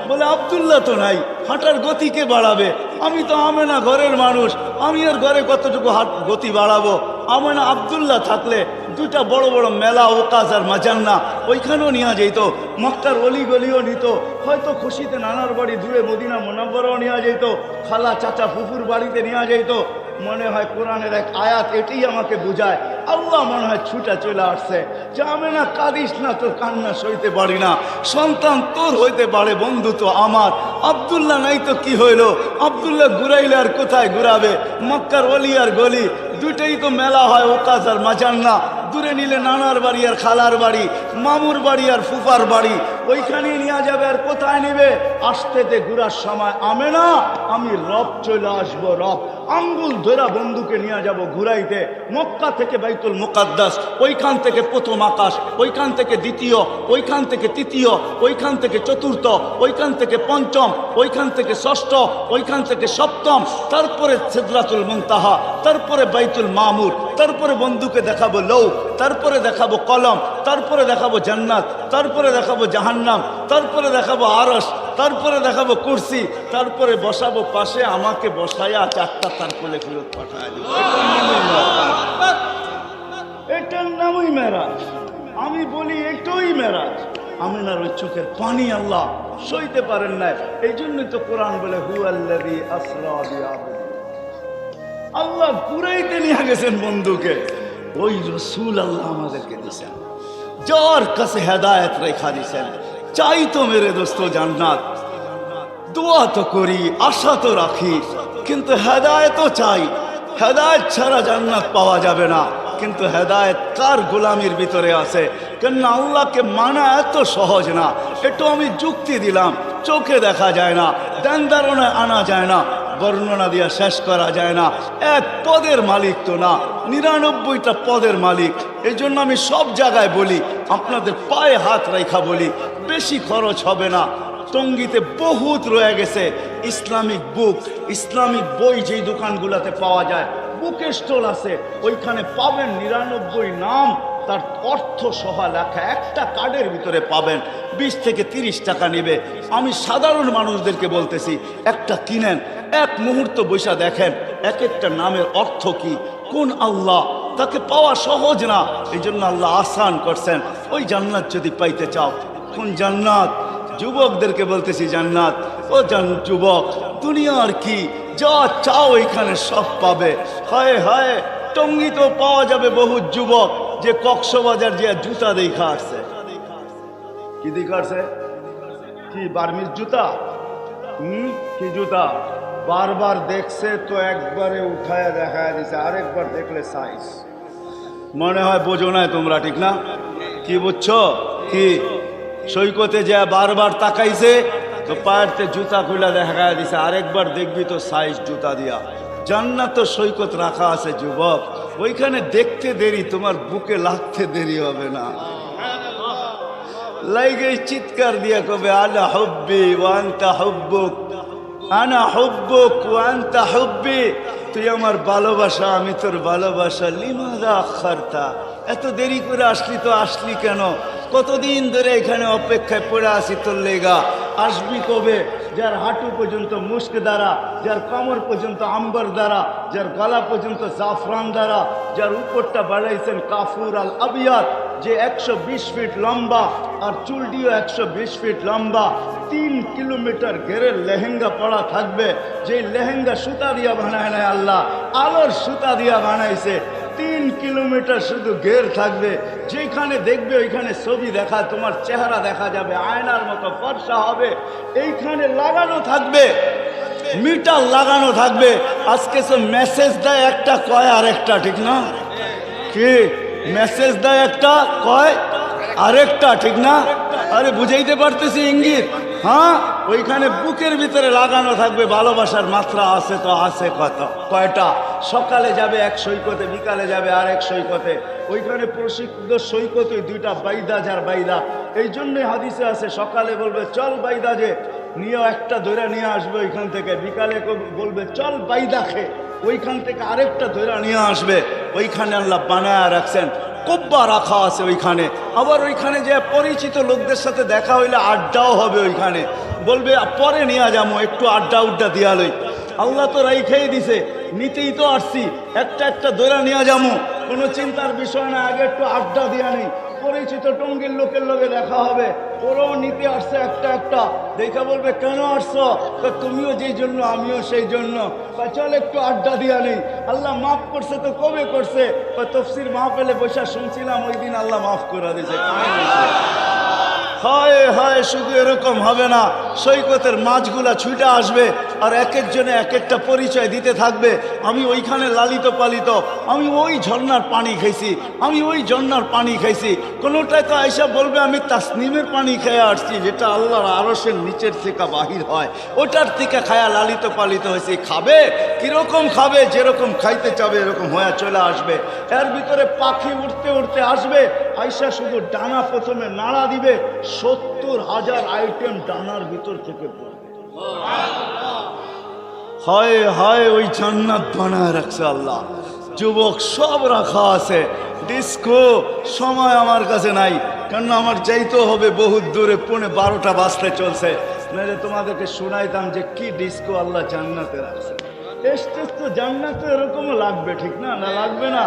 বলে আব্দুল্লাহ তো নাই, হাঁটার গতিকে বাড়াবে। আমি তো আমেনা ঘরের মানুষ, আমি আর ঘরে কতটুকু গতি বাড়াবো? আমেনা আব্দুল্লাহ থাকলে 2টা বড় বড় মেলা, ওকাজ আর মাজান্না, ওইখানেও নিয়ে যেত, মক্কার অলি গলিও নিত, হয়তো খুশিতে নানার বাড়ি দূরে মদিনা মুনাওয়ারাও নিয়ে যেত, খালা চাচা ফুফুর বাড়িতে নিয়ে যেত। মনে হয় কোরআনের এক আয়াত এটাই আমাকে বুঝায়। আল্লাহ মনে হয় ছুটা চলে আসছে যে আমেনা কাঁদিস না, তোর কান্না সইতে পারি না, সন্তান তোর হইতে পারে, বন্ধু তো আমার। আব্দুল্লাহ নাই তো কি হইলো? আব্দুল্লাহ ঘুরাইলে আর কোথায় ঘুরাবে? মক্কার অলি আর গলি দুইটাই তো মেলা হয়, ওকাজ আর মাজান্না। দূরে নিলে নানার বাড়ি আর খালার বাড়ি, মামুর বাড়ি আর ফুফার বাড়ি, ওইখানে নিয়ে যাবে। আর কোথায় নিবে? আসতেতে ঘুরার সময় আমেনা আমি রব চলে আসবো, রব আঙ্গুল ধরা বন্ধুকে নিয়ে যাব ঘুরাইতে। মক্কা থেকে বাইতুল মুকাদ্দাস, ওইখান থেকে প্রথম আকাশ, ওইখান থেকে দ্বিতীয়, ওইখান থেকে তৃতীয়, ওইখান থেকে চতুর্থ, ওইখান থেকে পঞ্চম, ওইখান থেকে ষষ্ঠ, ওইখান থেকে সপ্তম, তারপরে সিদরাতুল মুনতাহা, তারপরে বাইতুল মামুর, তারপরে বন্ধুকে দেখাবো লৌ, তারপরে দেখাবো কলম, তারপরে দেখাবো জান্নাত, তারপরে দেখাবো জাহান্নাম, তারপরে দেখাবো আরশ, তারপরে দেখাবো কুরসি, তারপরে বসাবো পাশে, আমাকে বসায়া 4টা তার কোলে ফেরত পাঠায় দিব। এটার নামই মেরাজ। আমি বলি এটাই মেরাজ। আমিনার ওই চোখের পানি আল্লাহ সইতে পারেন না। এই জন্যই তো কোরআন বলে হুয়াল্লাযী আসরা বিআবদিহি, আল্লাহ ঘুরাইতে নিয়ে গেছেন বন্ধুকে। ওই রসুল আল্লাহ আমাদেরকে দিয়েছেন। যার কাছে হেদায়েত রেখা দিছেন। চাই তো মেরে দোস্ত জান্নাত, দোয়া তো করি, আশা তো রাখি, কিন্তু হেদায়েতও চাই। হেদায়েত ছাড়া জান্নাত পাওয়া যাবে না। কিন্তু হেদায়েত কার গোলামির ভিতরে আছে? কেননা আল্লাহকে মানা এত সহজ না। একটু আমি যুক্তি দিলাম, চোখে দেখা যায় না, ধ্যান ধারণায় আনা যায় না, বর্ণনা দিয়া শেষ করা যায় না। এক পদের মালিক তো না, 99টা পদের মালিক। এই জন্য আমি সব জায়গায় বলি, আপনাদের পায়ে হাত রেখা বলি, বেশি খরচ হবে না। টঙ্গীতে বহুত রয়ে গেছে ইসলামিক বুক, ইসলামিক বই যেই দোকানগুলোতে পাওয়া যায়, বুক স্টল আছে, ওইখানে পাবেন 99 নাম, তার অর্থ সহ লেখা, একটা কার্ডের ভিতরে পাবেন। 20 থেকে 30 টাকা নেবে। আমি সাধারণ মানুষদেরকে বলতেছি, একটা কিনেন, এক মুহূর্ত বৈশা দেখেন এক একটা নামের অর্থ কি, কোন আল্লাহ, তাকে পাওয়া সহজ না। এই জন্য আল্লাহ আসান করছেন। ওই জান্নাত যদি পাইতে চাও, কোন জান্নাত? যুবকদেরকে বলতেছি জান্নাত। ও যুবক, দুনিয়ার কি যা চাও এখানে সব পাবে। হায় হায়, টঙ্গীতেও পাওয়া যাবে বহু যুবক যে কক্সবাজার যে জুতা দেখা আসছে। কি দেখা আসছে? কি বার্মিজ জুতা? কি জুতা? বারবার দেখছে তো একবারে উঠায় দেখায় দিছে, আরেকবার দেখলে সাইজ। মনে হয় বোঝো না তোমরা, ঠিক না? কি বুঝছো? কি সৈকতে যা বারবার তাকাইছে তো পায়েরতে জুতা খুলে দেখা দিছে, আরেকবার দেখবি তো সাইজ জুতা দিয়া। জান্নাত তো সৈকত রাখা আছে যুবক, ওইখানে দেখতে দেরি, তোমার বুকে লাগতে দেরি হবে না। লাইগে চিৎকার দিয়া কবে, আনা হুব্বি ওয়া আনতা হুব্বুক, আনা হুব্বুক ওয়া আনতা হুব্বি। তুই আমার ভালোবাসা, আমি তোর ভালোবাসা। লিমাযা আখারতা, এত দেরি করে আসলি তো আসলি কেন? কতদিন ধরে এখানে অপেক্ষায় পড়ে আসি তোর লেগা। আসবি কবে? যার হাঁটু পর্যন্ত মুস্ক দ্বারা, যার কোমর পর্যন্ত আম্বর দ্বারা, যার গলা পর্যন্ত জাফরান দ্বারা, যার উপরটা বাড়াইছেন কাফুর আল আবিয়াত, যে 120 ফিট লম্বা আর চুলটিও 120 ফিট লম্বা, 3 কিলোমিটার ঘেরের লেহেঙ্গা পরা থাকবে। যে লেহেঙ্গা সুতা দিয়া বানায় নাই আল্লাহ, আলোর সুতা দিয়া বানাইছে। 3 কিলোমিটার শুধু ঘের থাকবে, যেখানে দেখবে ওইখানে ছবি দেখা, তোমার চেহারা দেখা যাবে, আয়নার মতো ফর্সা হবে। এইখানে লাগানো থাকবে, মিটার লাগানো থাকবে। আজকে সব মেসেজ দেয় একটা, কয় আরেকটা, ঠিক না? কি মেসেজ দেয় একটা, কয় আরেকটা, ঠিক না? আরে বুঝাইতে পারতেছি ইঙ্গিত? হ্যাঁ, ওইখানে বুকের ভিতরে লাগানো থাকবে ভালোবাসার মাত্রা। আছে তো আছে কত, কয়টা? সকালে যাবে এক সৈকতে, বিকালে যাবে আরেক সৈকতে। ওইখানে প্রসিদ্ধ সৈকত ওই 2টা বাইদা, যার বাইদা। এই জন্যই হাদিসে আছে, সকালে বলবে চল বাইদা যে নিয়ে একটা ধরে নিয়ে আসবে ওইখান থেকে, বিকালে বলবে চল বাইদা খে, ওইখান থেকে আরেকটা ধরে নিয়ে আসবে। ওইখানে আল্লাহ বানায় রাখছেন, কব্বা রাখা আছে ওইখানে। আবার ওইখানে যে পরিচিত লোকদের সাথে দেখা হইলে আড্ডাও হবে ওইখানে। বলবে পরে নিয়ে যাবো, একটু আড্ডা উড্ডা দিয়া লই। আল্লাহ তো রাইখাই দিছে, নিতেই তো আসছি, একটা একটা দৈরা নিয়ে যাবো, কোনো চিন্তার বিষয় না। আগে একটু আড্ডা দিয়া নেই, পরিচিত টঙ্গীর লোকের লোকে দেখা হবে, ওরাও নিতে আসছে একটা একটা। দেখা বলবে কেন আসছো? তুমিও যেই জন্য আমিও সেই জন্য। চল একটু আড্ডা দিয়া নেই। আল্লাহ মাফ করছে তো কবে করছে? তফসির মাহফিলে বসে শুনছিলাম, ওই দিন আল্লাহ মাফ করে দিয়েছে। হয় হয়, শুধু এরকম হবে না, সৈকতের মাছগুলা ছুটে আসবে আর এক একজনে এক একটা পরিচয় দিতে থাকবে। আমি ওইখানে লালিত পালিত, আমি ওই ঝর্ণার পানি খাইছি, আমি ওই ঝর্ণার পানি খাইছি। কোনোটায় তো আয়সা বলবে আমি তাসনিমের পানি খেয়ে আসছি, যেটা আল্লাহর আরশের নিচের থেকে বাহির হয়, ওটার থেকে খায়া লালিত পালিত হয়েছি। খাবে কিরকম খাবে? যেরকম খাইতে চাবে এরকম হয়ে চলে আসবে। এর ভিতরে পাখি উঠতে উঠতে আসবে, আয়সা শুধু ডানা প্রথমে নাড়া দিবে, 70,000 আইটেম ডানার ভিতর থেকে পড়বে। হয় হয়, ওই জান্নাত বানায় রাখছে আল্লাহ। যুবক সব রাখা আছে। ডিস্কো সময় আমার কাছে নাই, কারণ আমার যাইতে হবে বহুত দূরে, 12:30 বাজতে চলছে। নাহলে তোমাদেরকে শোনাইতাম যে কি ডিস্কো আল্লাহ জান্নাতে রাখছে। স্টেজ তো জান্নাতে এরকমও লাগবে, ঠিক না? না লাগবে না?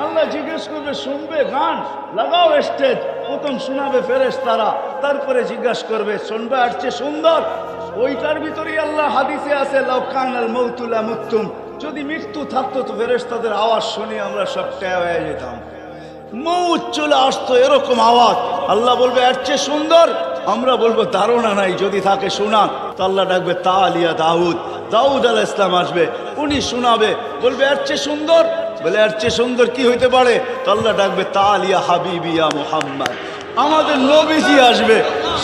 আল্লাহ জিজ্ঞেস করবে, শুনবে গান লাগাও স্টেজ, প্রথম শোনাবে ফেরেশতারা, তারপরে জিজ্ঞাসা করবে শুনবে আর চেয়ে সুন্দর। ওইটার ভিতরেই আল্লাহ হাদিসে আছে, লাউ কানাল মাউতু লামুতুম, যদি মৃত্যু থাকতো তো ফেরেশতাদের আওয়াজ শুনে আমরা সব ট্যায় হয়ে যেতাম। মৌত চলে আসতো এরকম আওয়াজ। আল্লাহ বলবে এর চেয়ে সুন্দর, আমরা বলবো ধারণা নাই, যদি থাকে শোনান। তো আল্লাহ ডাকবে তালিয়া দাউদ, দাউদ আলাইহিস সালাম আসবে, উনি শোনাবে, বলবে এর চেয়ে সুন্দর, বলে এর চেয়ে সুন্দর কি হইতে পারে? তো আল্লাহ ডাকবে তালিয়া হাবিবিয়া মুহাম্মদ, আমাদের নবীজি আসবে,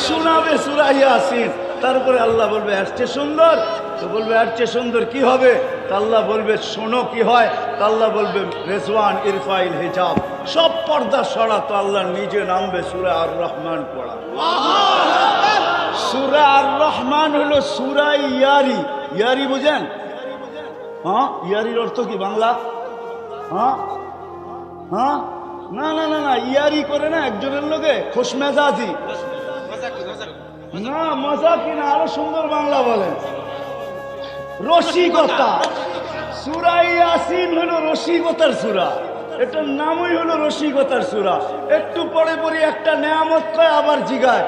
শোনাবে সূরা ইয়াসিন। তারপরে আল্লাহ বলবে এর চেয়ে সুন্দর, তো বলবে এর চেয়ে সুন্দর কি হবে? তা আল্লাহ বলবে শোনো কি হয়। তা আল্লাহ বলবে রেজওয়ান ইরফাইল হিজাব, সব পর্দা সরা। তো আল্লাহ নিজে নামবে সূরা আর রহমান পড়া। সূরা আর রহমান হলো সূরা ইয়ারি। ইয়ারি বুঝেন? হ্যাঁ, ইয়ারির অর্থ কি বাংলা? হ্যাঁ হ্যাঁ, না না না না, ইয়ারি করে না একজনের লোকে, খুশমেজাজি না, মজা কিনা, আরো সুন্দর বাংলা বলেন, রসিকতা। সূরা ইয়াসিন হলো রসিকতার সূরা, এটার নামই হলো রসিকতার সূরা। একটু পরে পরে একটা নেয়ামত কয়, আবার জিগায়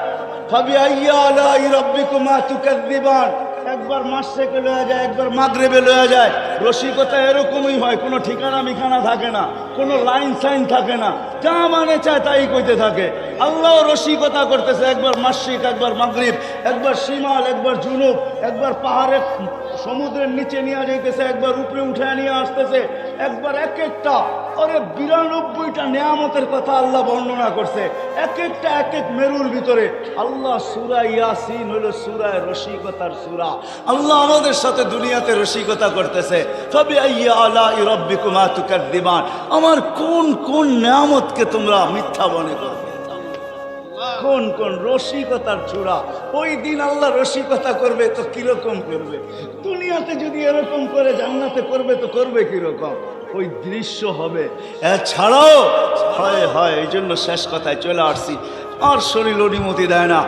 ফাবিআইয়ি আলাই রাব্বিকুমা তুকাযযিবান। একবার মাশরিকে লয়ে যায়, একবার মাগরিবে লয়ে যায়। রসিকতা এরকমই হয়, কোনো ঠিকানা মিখানা থাকে না, কোনো লাইন সাইন থাকে না, যা মানে চায় তাই কইতে থাকে। আল্লাহ রসিকতা করতেছে, একবার মাশরিক, একবার মাগরিব, একবার শিমাল, একবার জুনুব, একবার পাহাড়ে সমুদ্রের নিচে নিয়ে যাইতেছে, একবার উপরে উঠে নিয়ে আসতেছে, একবার এক একটা। আরে 92টা নেয়ামতের কথা আল্লাহ বর্ণনা করছে, এক একটা এক এক মেরুর ভিতরে। আল্লাহ সূরা ইয়াসিন হলো সূরা রসিকতার সূরা। আল্লাহ আমাদের সাথে দুনিয়াতে রসিকতা করতেছে। ফাবিআইয়ি আলাই রাব্বিকুমা তুকাযযিবান, আমার কোন কোন নেয়ামতকে তোমরা মিথ্যা মনে করবে, কোন কোন রসিকতার চূড়া। ওই দিন আল্লাহ রসিকতা করবে তো কিরকম করবে? দুনিয়াতে যদি এরকম করে জান্নাতে করবে তো করবে কিরকম? ওই দৃশ্য হবে। এছাড়াও হয় হয়, এই জন্য শেষ কথায় চলে আসছি, আর শরীর অনুমতি দেয় না।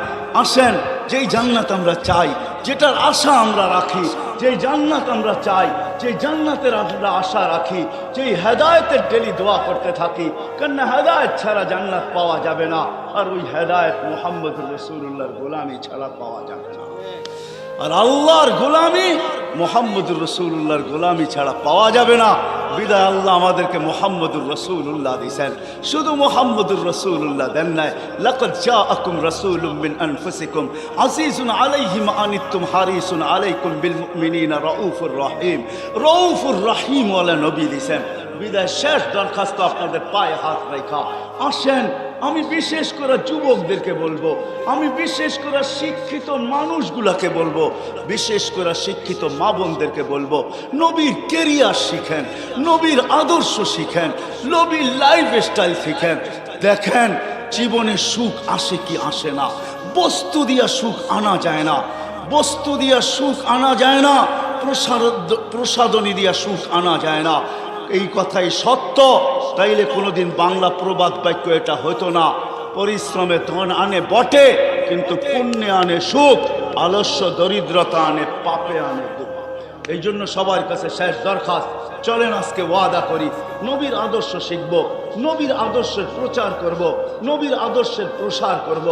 আসেন, যেই জান্নাত আমরা চাই, যেটার আশা আমরা রাখি, যেই জান্নাত আমরা চাই, যেই জান্নাতের আমরা আশা রাখি, যেই হেদায়েতের ডেলি দোয়া করতে থাকি, কেননা হেদায়েত ছাড়া জান্নাত পাওয়া যাবে না। আর ওই হেদায়েত মুহাম্মদুর রাসূলুল্লাহর গোলামি ছাড়া পাওয়া যাবে না। আর আল্লাহর গোলামি মুহাম্মদুর রাসূলুল্লাহর গোলামি ছাড়া পাওয়া যাবে না। বিদায় আল্লাহ আমাদেরকে মুহাম্মদুর রাসূলুল্লাহ দিয়েছেন, শুধু মুহাম্মদুর রাসূলুল্লাহ দেন নাই। লাকাদ জাআকুম রাসূলুম মিন আনফুসিকুম আজিজুন আলাইহি মা আনিতুম হারিসুন আলাইকুম বিল মুমিনিনা রাউফুর রহিম। রাউফুর রহিম ওয়ালা নবী দিয়েছেন। বিদায় শেষ দরখাস্ত আপনাদের পায়ে হাত রেখা আসেন, আমি বিশেষ করে যুবকদেরকে বলবো, আমি বিশেষ করে শিক্ষিত মানুষগুলাকে বলবো, বিশেষ করে শিক্ষিত মা বোনদেরকে বলবো, নবীর কেরিয়ার শিখেন, নবীর আদর্শ শিখেন, নবীর লাইফ স্টাইল শিখেন। দেখেন জীবনে সুখ আসে কি আসে না, বস্তু দিয়া সুখ আনা যায় না, বস্তু দিয়া সুখ আনা যায় না, প্রসাদনী দিয়া সুখ আনা যায় না। এই কথাই সত্য, তাইলে কোনোদিন বাংলা প্রবাদ বাক্য এটা হতো না। পরিশ্রমে ধন আনে বটে, কিন্তু পুণ্যে আনে সুখ, আলস্য দরিদ্রতা আনে পাপে আনে দুঃখ। এই জন্য সবার কাছে শেষ দরখাস্ত, চলেন আজকে ওয়াদা করি, নবীর আদর্শ শিখব, নবীর আদর্শের প্রচার করব, নবীর আদর্শের প্রসার করব,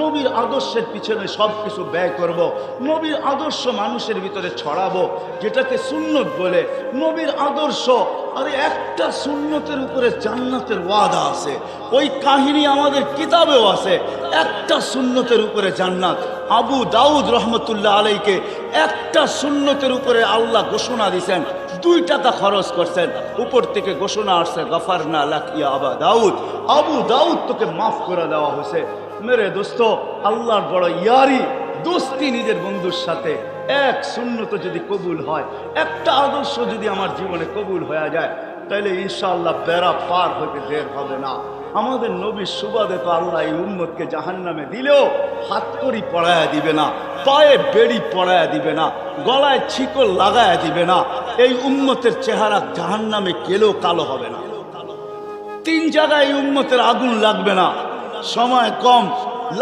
নবীর আদর্শের পিছনে সব কিছু ব্যয় করব, নবীর আদর্শ মানুষের ভিতরে ছড়াবো, যেটাকে সুন্নত বলে। নবীর আদর্শ, আরে একটা সুন্নতের উপরে জান্নাতের ওয়াদা আছে, ওই কাহিনী আমাদের কিতাবেও আছে। একটা সুন্নতের উপরে জান্নাত। আবু দাউদ রহমতুল্লাহ আলাইকে একটা সুন্নতের উপরে আল্লাহ ঘোষণা দিয়েছেন, 2 টাকা খরচ করছেন, উপর থেকে ঘোষণা আসছে গফারনা লাক ইয়া আবা দাউদ, আবু দাউদ তোকে মাফ করে দেওয়া হয়েছে। মেরে দোস্ত, আল্লাহর বড় ইয়ারি, দোস্তি নিজের বন্ধুর সাথে। এক সুন্নত যদি কবুল হয়, একটা আদর্শ যদি আমার জীবনে কবুল হয়ে যায়, তাহলে ইনশাআল্লাহ বেড়া পার হতে দের হবে না। আমাদের নবীর সুবাদে তো আল্লাহ এই উম্মতকে জাহান্নামে দিলেও হাতকড়ি পড়ায়া দিবে না, পায়ে বেড়ি পড়ায়া দিবে না, গলায় ছিকল লাগায়া দিবে না। এই উম্মতের চেহারা জাহান্নামে গেলেও কালো হবে না। 3 জায়গায় এই উম্মতের আগুন লাগবে না, সময় কম,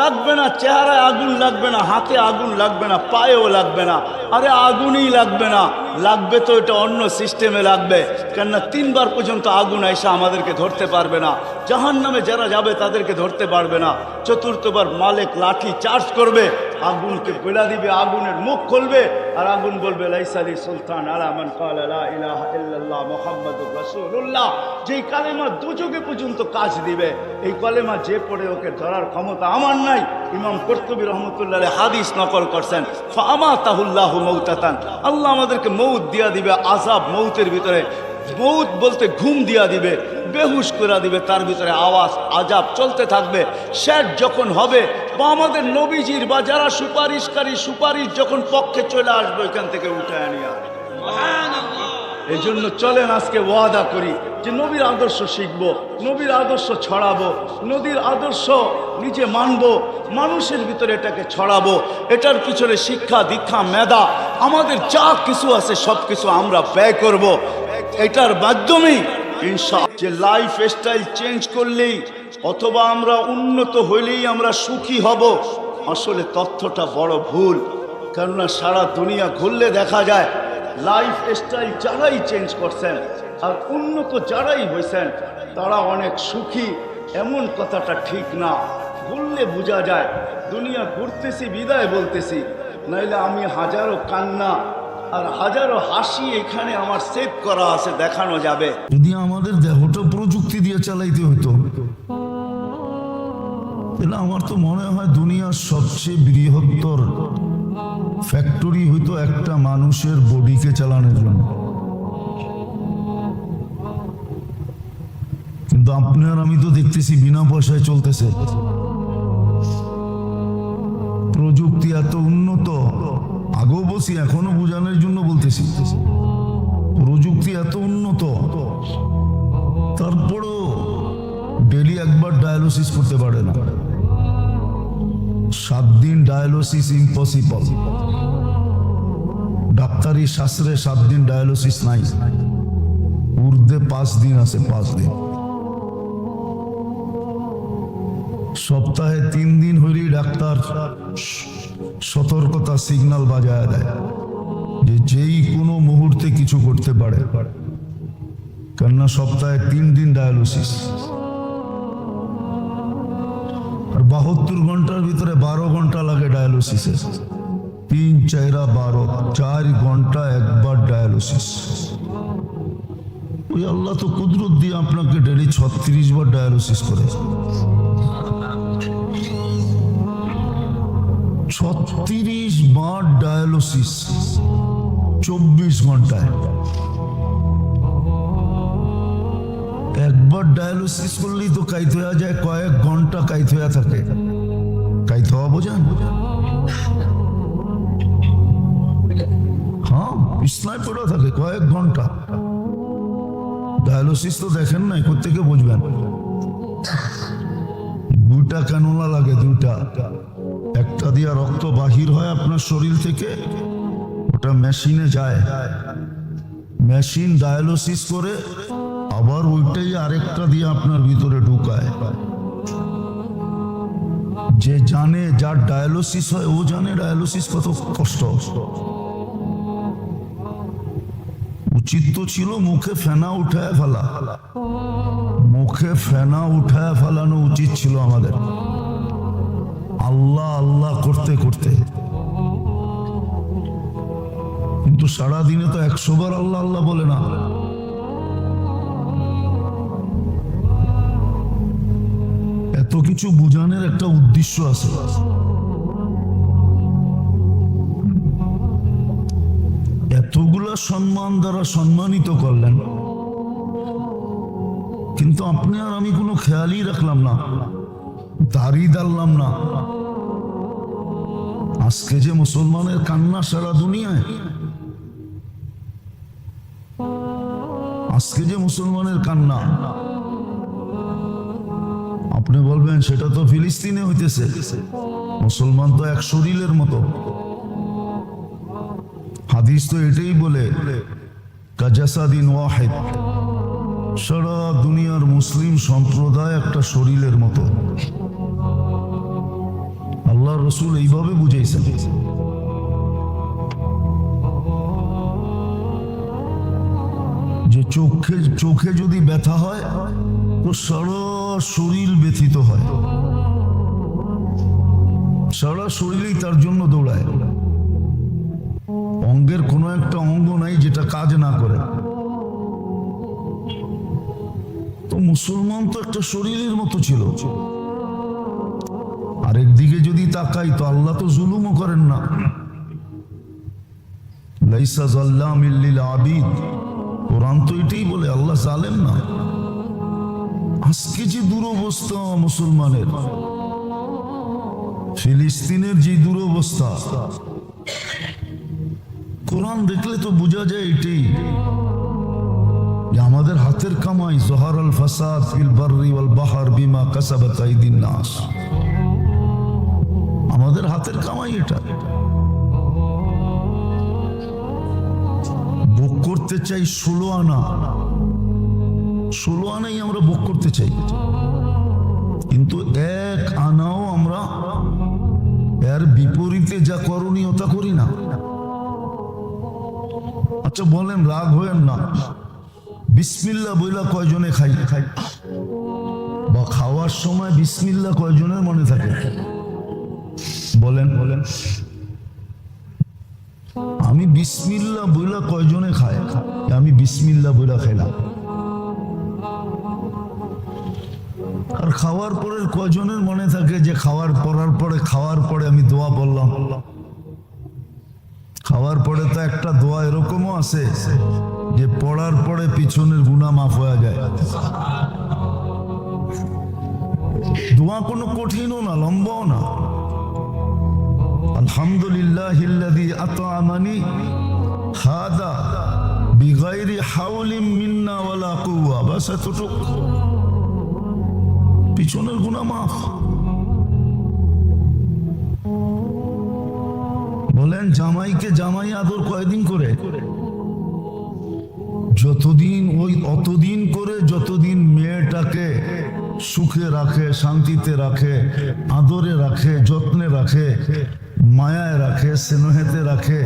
লাগবে না, চেহারায় আগুন লাগবে না, হাতে আগুন লাগবে না, পায়েও লাগবে না। আরে আগুনই লাগবে না, লাগবে তো এটা অন্য সিস্টেমে লাগবে, কেননা 3 বার পর্যন্ত আগুন এসে আমাদেরকে ধরতে পারবে না। জাহান্নামে যারা যাবে তাদেরকে ধরতে পারবে না। চতুর্থবার মালিক লাঠি চার্জ করবে, আগুনকে পেড়া দিবে, আগুনের মুখ খুলবে, আর আগুন বলবে লাইসালি সুলতান আলা মান ক্বালা লা ইলাহা ইল্লাল্লাহ মুহাম্মাদুর রাসূলুল্লাহ। যেই কালেমা দুযোগে পর্যন্ত কাজ দিবে, এই কালেমা যে পড়ে ওকে ধরার ক্ষমতা আমার নাই। ইমাম কুরতুবী রাহমাতুল্লাহ আলাইহি হাদিস নকল করছেন, ফাআমাতাহুল্লাহু মাউতাতান, আল্লাহ আমাদেরকে মৌত দিয়া দিবে, আযাব মৌতের ভিতরে। মৌত বলতে ঘুম দিয়া দিবে, বেহুশ করে দিবে, তার ভিতরে আওয়াজ আজাব চলতে থাকবে। শেষ যখন হবে, বা আমাদের নবীজির বা যারা সুপারিশকারী সুপারিশ যখন পক্ষে চলে আসবে, ওইখান থেকে উঠে আনিয়া। এই জন্য চলেন আজকে ওয়াদা করি যে নবীর আদর্শ শিখব, নবীর আদর্শ ছড়াবো, নবীর আদর্শ নিজে মানব, মানুষের ভিতরে এটাকে ছড়াবো। এটার পিছনে শিক্ষা দীক্ষা মেধা আমাদের যা কিছু আছে সব কিছু আমরা ব্যয় করব। এটার মাধ্যমেই ইনশাআল্লাহ যে লাইফ স্টাইল চেঞ্জ করলেই অথবা আমরা উন্নত হইলেই আমরা সুখী হব, আসলে তথ্যটা বড় ভুল। কেননা সারা দুনিয়া ঘুরলে দেখা যায় লাইফ স্টাইল যারাই চেঞ্জ করছেন আর উন্নত যারাই হয়েছেন তারা অনেক সুখী, এমন কথাটা ঠিক না। বললে বোঝা যায় দুনিয়া ঘুরতেছি বিদায় বলতেছি, নাইলে আমি হাজারো কান্না আর হাজারো হাসি এখানে আমার সেভ করা আছে, দেখানো যাবে। যদি আমাদের দেহটা প্রযুক্তি দিয়ে চালাইতে হতো, তাহলে আমার তো মনে হয় দুনিয়ার সবচেয়ে বৃহত্তর ফ্যাক্টরি হইতো একটা মানুষের বডিকে চালানোর জন্য। কিন্তু আপনি আর আমি তো দেখতেছি বিনা পয়সায় চলতেছে। প্রযুক্তি এত উন্নত, আগেও বলছি এখনো বোঝানোর জন্য বলতেছি, প্রযুক্তি এত উন্নত, তারপরও ডেলি একবার ডায়ালিসিস করতে পারে না। 7 দিন ডায়ালিসিস ইম্পসিবল। ডাক্তারি শাস্ত্রে 7 দিন ডায়ালিসিস নাই, ঊর্ধ্বে 5 দিন আছে, 5 দিন। সপ্তাহে 3 দিন হইলেই ডাক্তার সতর্কতা সিগন্যাল বাজায় দেয় যে যেই কোনো মুহূর্তে কিছু করতে পারে। কেননা সপ্তাহে 3 দিন ডায়ালিসিস, আর 72 ঘন্টার ভিতরে 12 ঘন্টা লাগে ডায়ালিসিসে। 3 4 12, 4 ঘন্টা একবার ডায়ালিসিস। ওই আল্লাহ তো কুদরত দিয়ে আপনাকে ডেলি 36 বার ডায়ালিসিস করে। 36 বার ডায়ালিসিস 24 ঘন্টায়। একবার ডায়ালিসিস করলেই তো কাইত হয়ে যায়, কয়েক ঘন্টা কাইত হয়ে থাকে। কাইত হওয়া বোঝেন? হ্যাঁ, বিছনায় পড়ে থাকে কয়েক ঘন্টা। ডায়ালিসিস তো দেখেন নাই, কোত্থেকে বুঝবেন? 2টা ক্যানুলা লাগে, 2টা। একটা দিয়া রক্ত বাহির হয় আপনার শরীর থেকে, ওটা মেশিনে যায়, মেশিন ডায়ালিসিস করে, আবার ওইটাই আরেকটা দিয়ে আপনার ভিতরে ঢুকায়। যে জানে, যার ডায়ালিসিস হয় ও জানে ডায়ালিসিস কত কষ্ট। উচিত তো ছিল মুখে ফেনা উঠায় ফেলা, মুখে ফেনা উঠায় ফেলানো উচিত ছিল আমাদের, আল্লাহ আল্লাহ করতে করতে। কিন্তু সারাদিনে তো 100 বার আল্লাহ আল্লাহ বলে না। এত কিছু বুঝানোর একটা উদ্দেশ্য আছে। এতগুলা সম্মান দ্বারা সম্মানিত করলেন, কিন্তু আপনি আর আমি কোনো খেয়ালই রাখলাম না, দাড়ি দাঁড়লাম না। আজকে যে মুসলমানের কান্না সারা দুনিয়ায়, আজকে যে মুসলমানের কান্না, আপনি বলবেন সেটা তো ফিলিস্তিনে হইতেছে। মুসলমান তো এক শরীরের মতো। হাদিস তো এটাই বলে, কাজাসাদিন ওয়াহিদ, সারা দুনিয়ার মুসলিম সম্প্রদায় একটা শরীরের মতো। আল্লাহ রসুল এইভাবে বুঝাইছেন। যে যে চোখে যদি ব্যথা হয় তো সারা শরীর ব্যথিত হয়, সারা শরীরেই তার জন্য দৌড়ায়। অঙ্গের কোনো একটা অঙ্গ নাই যেটা কাজ না করে। তো মুসলমান তো একটা শরীরের মতো ছিল। আরেকদিকে যদি তাকাই তো আল্লাহ তো জুলুমও করেন না। লাইসা যাল্লামিল লিল আবিদ, কোরআন তো এটাই বলে, আল্লাহ জালেম না। আজকে যে দুরবস্থা মুসলমানের, ফিলিস্তিনের যে দুরবস্থা, কোরআন দেখলে তো বোঝা যায় এটাই যে আমাদের হাতের কামাই। যহারাল ফাসাদ ফিল বাররি ওয়াল বাহর বিমা কাসাবাত আইদিন নাস, আমাদের হাতের কামাই এটা। ভোগ করতে চাই 16 আনা, 16 আনাই আমরা ভোগ করতে চাই, কিন্তু 1 আনাও আমরা এর বিপরীতে যা করণীয় তা করি না। আচ্ছা বলেন, রাগ হয়েন না, বিসমিল্লাহ বইলা কয়জনে খাই? বা খাওয়ার সময় বিসমিল্লাহ কয়জনের মনে থাকে? বলেন বলেন, আমি বিসমিল্লাহ বইলা কয়জনে খায়? আমি বিসমিল্লাহ বইলা খাইলাম। আর খাওয়ার পরে কয়জনের মনে থাকে যে খাওয়ার পরে আমি দোয়া বললাম? খাওয়ার পরে তো একটা দোয়া এরকমও আছে যে পড়ার পরে পিছনের গুনাহ মাফ হয়ে যায়। দোয়া কোনো কঠিনও না, লম্বাও না। আলহামদুলিল্লাহিল্লাযী আত'আমানি হাদা বিগাইরি হাওলিন মিন্না ওয়ালা কুওয়া, বাস এতটুক, পিছনের গুনাহ মাফ। বলেন, জামাইকে জামাই আদর কয়দিন করে? অতদিন করে যতদিন মেয়েটাকে সুখে রাখে, শান্তিতে রাখে, আদরে রাখে, যত্নে রাখে, মায়ায় রাখে, স্নেহেতে রাখে।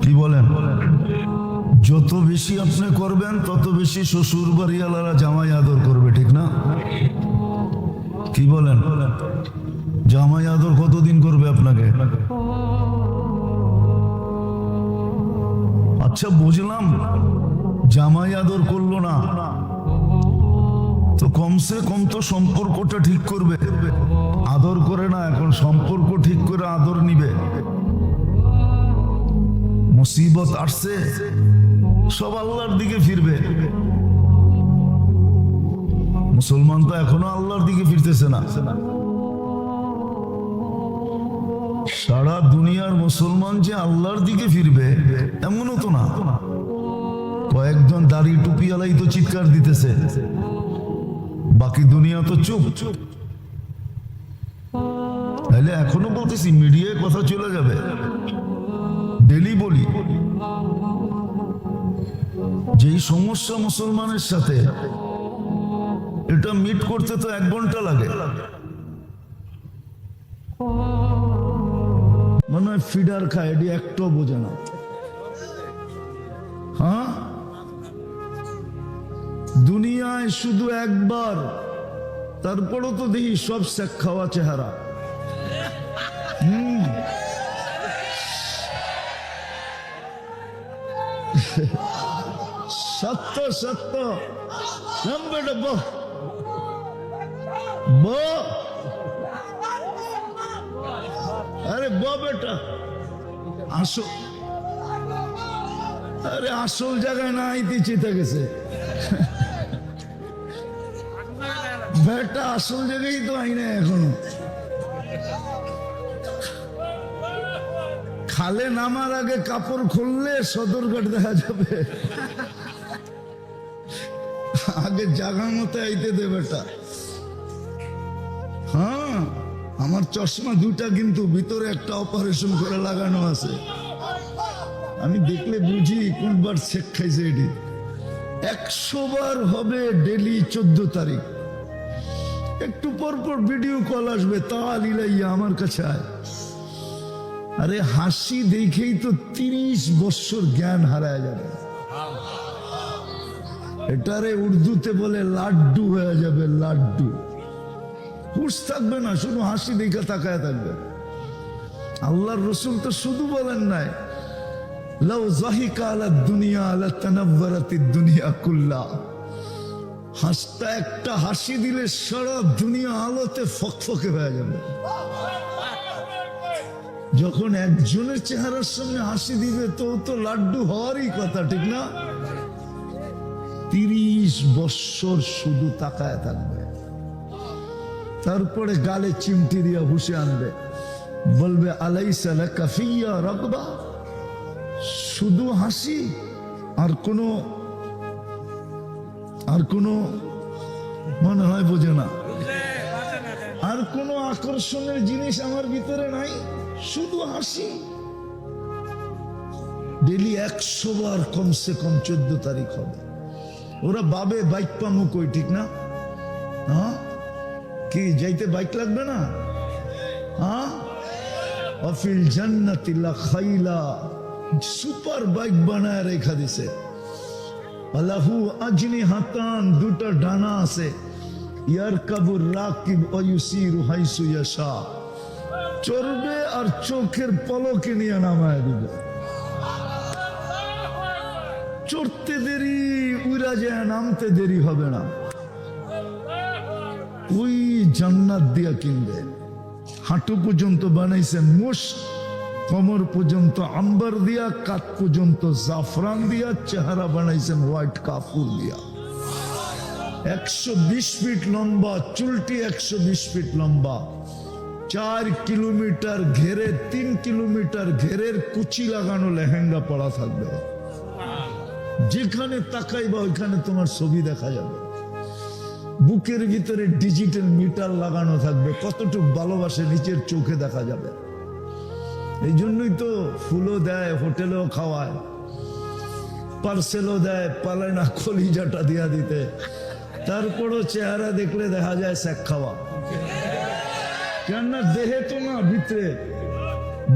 কি বলেন? যত বেশি আপনি করবেন তত বেশি শ্বশুর বাড়িওয়ালারা জামাই আদর করবে, ঠিক না? কি বলেন? জামাই আদর কতদিন করবে আপনাকে? আচ্ছা বুঝলাম, জামাই আদর করলো না তো কমসে কম তো সম্পর্কটা ঠিক করবে। আদর করে না, এখন সম্পর্ক ঠিক করে আদর নিবে। মুসিবত আসছে, সব আল্লাহর দিকে ফিরবে। মুসলমান তো এখনো আল্লাহর দিকে ফিরতেছে না। সারা দুনিয়ার মুসলমান যে আল্লাহর দিকে ফিরবে এমনও তো না। কয়েকজন দাড়ি টুপিওয়ালাই তো চিৎকার দিতেছে, বাকি দুনিয়া তো চুপ। তাহলে এখনো বলতেছি, মিডিয়ায় কথা চলে যাবে, ডেলি বলি, যেই সমস্যা মুসলমানের সাথে, এটা মিট করতে তো 1 ঘন্টা লাগে। মনে হয় ফিডার খায়, এটি একটাও বোঝে না। হ্যাঁ, দুনিয়ায় শুধু একবার, তারপরও তো দেখি সব শেখ খাওয়া চেহারা। সত্য সত্য, বেটা আরে বেটা আসো, আরে আসল জায়গায় না আইতে চেতে গেছে বেটা, আসল জায়গায় তো আই না এখনো। খালে নামার আগে কাপড় খুললে সদরঘাট দেখা যাবে, আগে জায়গা মতো আইতে দে বেটা। হ্যাঁ, আমার চশমা 2টা, কিন্তু ভিতরে একটা অপারেশন করে লাগানো আছে। আমি দেখলে বুঝি কোনবার শেখ খাইছে। এটি 100 বার হবে ডেলি 14 তারিখ। একটু পর পর ভিডিও কল আসবে, তাল ইলাইয়া আমার কাছে আয়। আরে হাসি দেখেই তো 30 বছর জ্ঞান হারায় যাবে। এটারে উর্দুতে বলে লাড্ডু হয়ে যাবে, লাড্ডু। হুশ থাকবে না, শুধু হাসি দেখে তাকায় থাকবে। আল্লাহর রসুল তো শুধু বলেন নাই, লাউ যাহিকা আলা দুনিয়া লাতানাওয়ারাতিদ দুনিয়া কুল্লা। হাসটা একটা হাসি দিলে সারা দুনিয়া আলোতে ফকফকে হয়ে যাবে। যখন একজনের চেহারার সামনে হাসি দিবে তো লাড্ডু হওয়ারই কথা, ঠিক না? 30 বছর শুধু তাকায় থাকবে, তারপরে গালে চিমটি দিয়া হুশে আনবে, বলবে আলাইসা লাকা ফিয়া রাগবা। শুধু হাসি, আর কোনো মনে হয় বোঝে না, আর কোনো আকর্ষণের জিনিস আমার ভিতরে নাই, শুধু হাসি। ডেলি 100 বার কমসে কম 14 তারিখ হবে। ওরা বাবে বাইক পামু কই, ঠিক না? হ্যাঁ, কি যাইতে বাইক লাগবে না? হ্যাঁ, অফিল জান্নাতি লা খাইলা, সুপার বাইক বানায় রেখা দিছে। আলাহু আজনিহাতান, দুটো ডানা আছে। ইয়ারকাবুর রাকিব ওয়া ইউসিরু হাইসু ইয়াশা, চড়বে আর চোখের পলকে নিয়ে নামায় দিবে। চড়তে দেরি, উড়া যায়, নামতে দেরি হবে না। ওই জান্নাত দিয়া কিনবে। হাঁটু পর্যন্ত বানাইছেন মোষ, কোমর পর্যন্ত আম্বার দিয়া, কাত পর্যন্ত জাফরান দিয়া, চেহারা বানাইছেন হোয়াইট কাপুর দিয়া। 120 ফিট লম্বা, চুলটি 120 ফিট লম্বা, 4 কিলোমিটার ঘেরে, 3 কিলোমিটার ঘেরের কুচি লাগানো লেহেঙ্গা পরা থাকবে। যেখানে তাকাইবা ওইখানে তোমার ছবি দেখা যাবে। বুকের ভিতরে ডিজিটাল মিটার লাগানো থাকবে, কতটুকু ভালোবাসে নিচের চোখে দেখা যাবে। এই জন্যই তো ফুলও দেয়, হোটেলেও খাওয়ায়, পার্সেলও দেয়, পালে না কলিজাটা দিয়া দিতে। তারপরও চেহারা দেখলে দেখা যায় শেখ খাওয়া। কেননা দেহে তো না,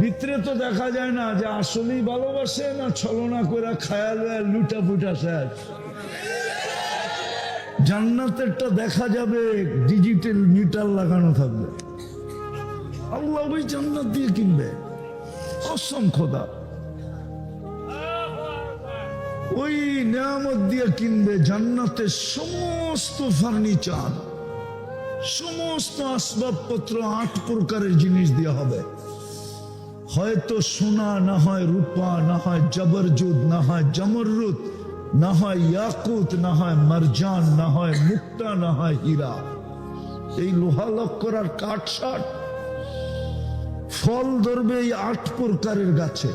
ভিতরে তো দেখা যায় না যে আসলেই ভালোবাসে না ছলনা করে খায়াল লুটা পুটা শেষ। জান্নাতেরটা দেখা যাবে, ডিজিটাল মিটার লাগানো থাকবে। আল্লাহ ওই জান্নাত দিয়ে কিনবে অসংখ্য দাম। ওই নিয়ামত দিয়ে কিনবে। জান্নাতের সমস্ত ফার্নিচার, সমস্ত আসবাবপত্র 8 প্রকারের জিনিস দেওয়া হবে। হয়তো সোনা, না হয় রূপা, না হয় জবরজুদ, না হয় জমরুদ, না হয় ইয়াকুত, না হয় মারজান, না হয় মুক্তা, না হয় হীরা। এই লোহা লক্কর আর কাঠ সাট। ফল ধরবে এই 8 প্রকারের গাছে,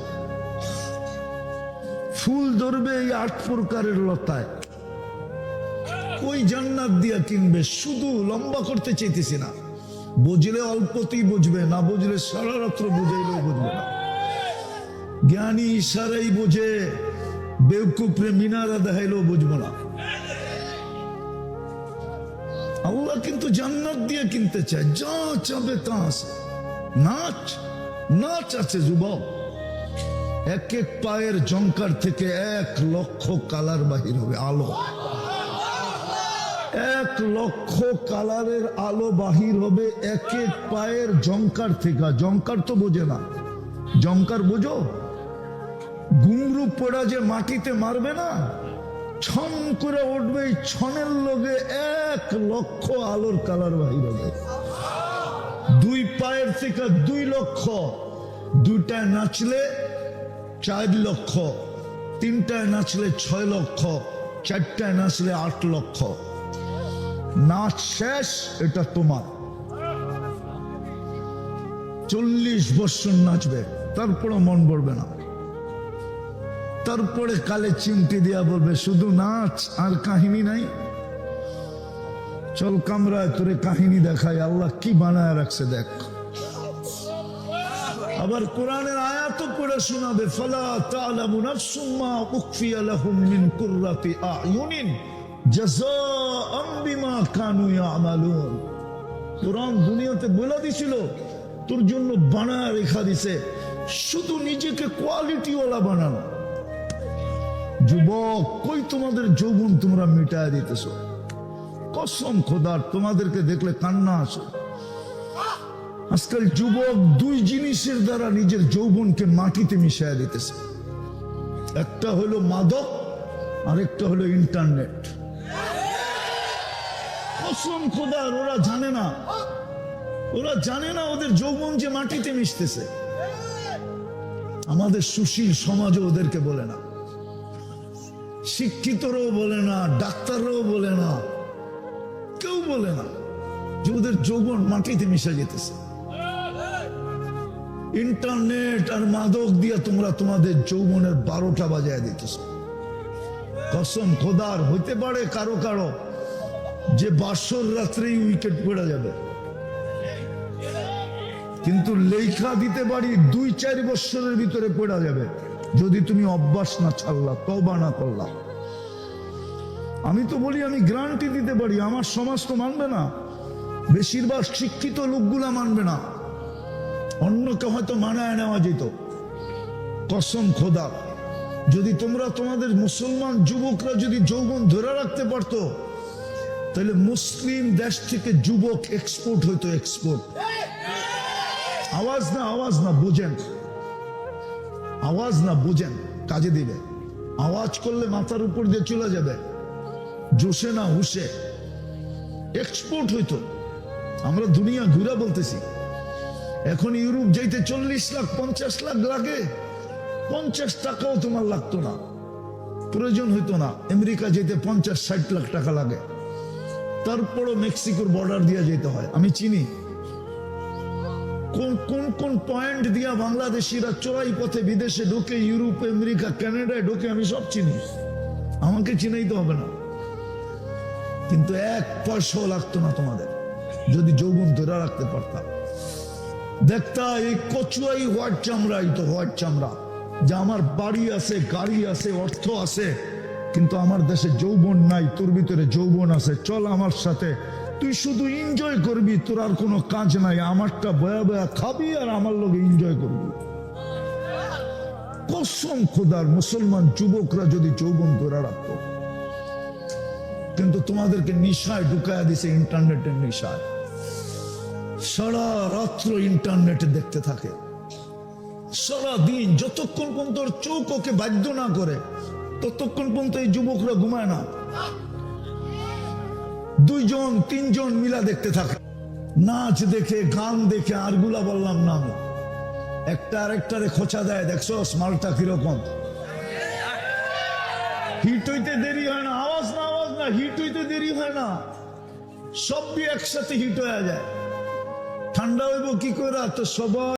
ফুল ধরবে এই 8 প্রকারের লতায়। ওই জান্নাত দিয়া কিনবে। শুধু লম্বা করতে চাইতেছি না, বুঝলে অল্পতেই বুঝবে, না বুঝলে সারা রাত্র বুঝাইলেও বুঝবে না। জ্ঞানী ইশারাই বোঝে, বেউকুফরে মিনারা দেখাইলেও বুঝবো না। আল্লাহ কিন্তু জান্নাত দিয়ে কিনতে চায়, যা চাবে তা আছে। নাচ আছে যুবক। এক এক পায়ের জঙ্কার থেকে 1 লক্ষ কালার বাহির হবে, আলো। 1 লক্ষ কালারের আলো বাহির হবে এক এক পায়ের জঙ্কার থেকে। জঙ্কার তো বোঝে না, জঙ্কার বোঝো? গুমরু পোড়া যে মাটিতে মারবে না, ছন করে উঠবে, ছনের লগে 1 লক্ষ আলোর কালার বাহির হবে। 2 পায়ের থেকে 2 লক্ষ, 2টায় নাচলে 4 লক্ষ, 3টায় নাচলে 6 লক্ষ, 4টায় নাচলে 8 লক্ষ। নাচ শেষ, এটা তোমার। 40 বছর নাচবে, তারপরে মন ভরবে না। তারপরে কালে চিমটি দিয়া বলবে শুধু নাচ, আর কাহিনী নাই। চল কামরায় তোরে কাহিনী দেখাই, আল্লাহ কি বানায় রাখছে দেখ। আবার কোরআনের আয়াত পড়ে শোনাবে, ফালা তা'লামু নাফসুম মা উখফিয়া লাহুম মিন কুররাতি আ'য়ুনিন জাযাআম বিমা কানু ইয়ামালুন। কোরআন দুনিয়াতে বলে দিছিল, তোর জন্য বানায় রেখা দিছে, শুধু নিজেকে কোয়ালিটিওয়ালা বানানো। যুবক, কই তোমাদের যৌবন তোমরা মিটায় দিতেছ? কসম খোদার, তোমাদেরকে দেখলে কান্না আসে। আজকাল যুবক দুই জিনিসের দ্বারা নিজের যৌবনকে মাটিতে মিশাইয়া দিতেছে। একটা হলো মাদক, আরেকটা হলো ইন্টারনেট। কসম খোদার, ওরা জানে না, ওদের যৌবন যে মাটিতে মিশতেছে। আমাদের সুশীল সমাজও ওদেরকে বলে না, শিক্ষিতরাও বলে না, ডাক্তাররাও বলে না, কেউ বলে না যে ওদের যৌবন মাটিতে মিশে যেতেছে। ইন্টারনেট আর মাদক দিয়ে তোমরা তোমাদের যৌবনের 12টা বাজায় দিতেছ। কসম খোদার, হইতে পারে কারো কারো যে বাসর রাত্রেই উইকেট পড়ে যাবে, কিন্তু লেখা দিতে পারি 2-4 বছরের ভিতরে পড়ে যাবে, যদি তুমি অভ্যাস না ছাড়লা, তওবা না করলা। আমি তো বলি, আমি গ্যারান্টি দিতে পারি, আমার সমাজ তো মানবে না, বেশিরভাগ শিক্ষিত লোকগুলা মানবে না, অন্যকে হয়তো মানায় নেওয়া যেত। কসম খোদা, যদি তোমরা তোমাদের মুসলমান যুবকরা যদি যৌবন ধরে রাখতে পারতো, তাহলে মুসলিম দেশ থেকে যুবক এক্সপোর্ট হইতো, এক্সপোর্ট। আওয়াজ না বুঝেন, আওয়াজ না বুঝেন, কাজে দিবে। আওয়াজ করলে মাথার উপর দিয়ে চলে যাবে, জোশে না হুশে এক্সপোর্ট হইতো। আমরা দুনিয়া ঘুরা বলতেছি, এখন ইউরোপ যাইতে 40 লাখ 50 লাখ লাগে, 50 টাকাও তোমার লাগতো না, প্রয়োজন হইতো না। আমেরিকা যেতে 50-60 লাখ টাকা লাগে, তারপরও মেক্সিকোর বর্ডার দিয়ে যেতে হয়। আমি চিনি কোন পয়েন্ট দিয়া বাংলাদেশিরা চোরাই পথে বিদেশে ঢোকে, ইউরোপ, আমেরিকা, কানাডায় ঢোকে, আমি সব চিনি, আমাকে চিনাইতে হবে না। কিন্তু 1 পয়সাও লাগতো না তোমাদের, যদি যৌবন ধরে রাখতে পারতাম। দেখতা এই কচুয়াই হোয়াইট চামড়া, এই তো হোয়াইট চামড়া, যে আমার বাড়ি আছে, গাড়ি আছে, অর্থ আছে, কিন্তু আমার দেশে যৌবন নাই। তোর ভিতরে যৌবন আছে, চল আমার সাথে, তুই শুধু এনজয় করবি, তোর আর কোনো কাজ নাই, আমারটা বয়া বয়া খাবি আর আমার লোক এনজয় করবি। কসম খোদার, মুসলমান যুবকরা যদি যৌবন ধরে রাখত, কিন্তু তোমাদেরকে নিশায় ঢুকায়া দিছে, ইন্টারনেটের নিশায়। সারা রাত্র ইন্টারনেটে দেখতে থাকে, সারা দিন, যতক্ষণ পর্যন্ত চোখ ওকে বাধ্য না করে ততক্ষণ পর্যন্ত এই যুবকরা ঘুমায় না। 2-3 মিলা দেখতে থাকে, নাচ দেখে, গান দেখে, আরগুলা বললাম না আমি, একটা আরেকটারে খোঁচা দেয়, দেখছো স্মালটা কিরকম। হিট হইতে দেরি হয় না, আওয়াজ না, হিট হইতে দেরি হয় না, সবই একসাথে হিট হয়ে যায়। ঠান্ডা হইব কি করে, তো সবাই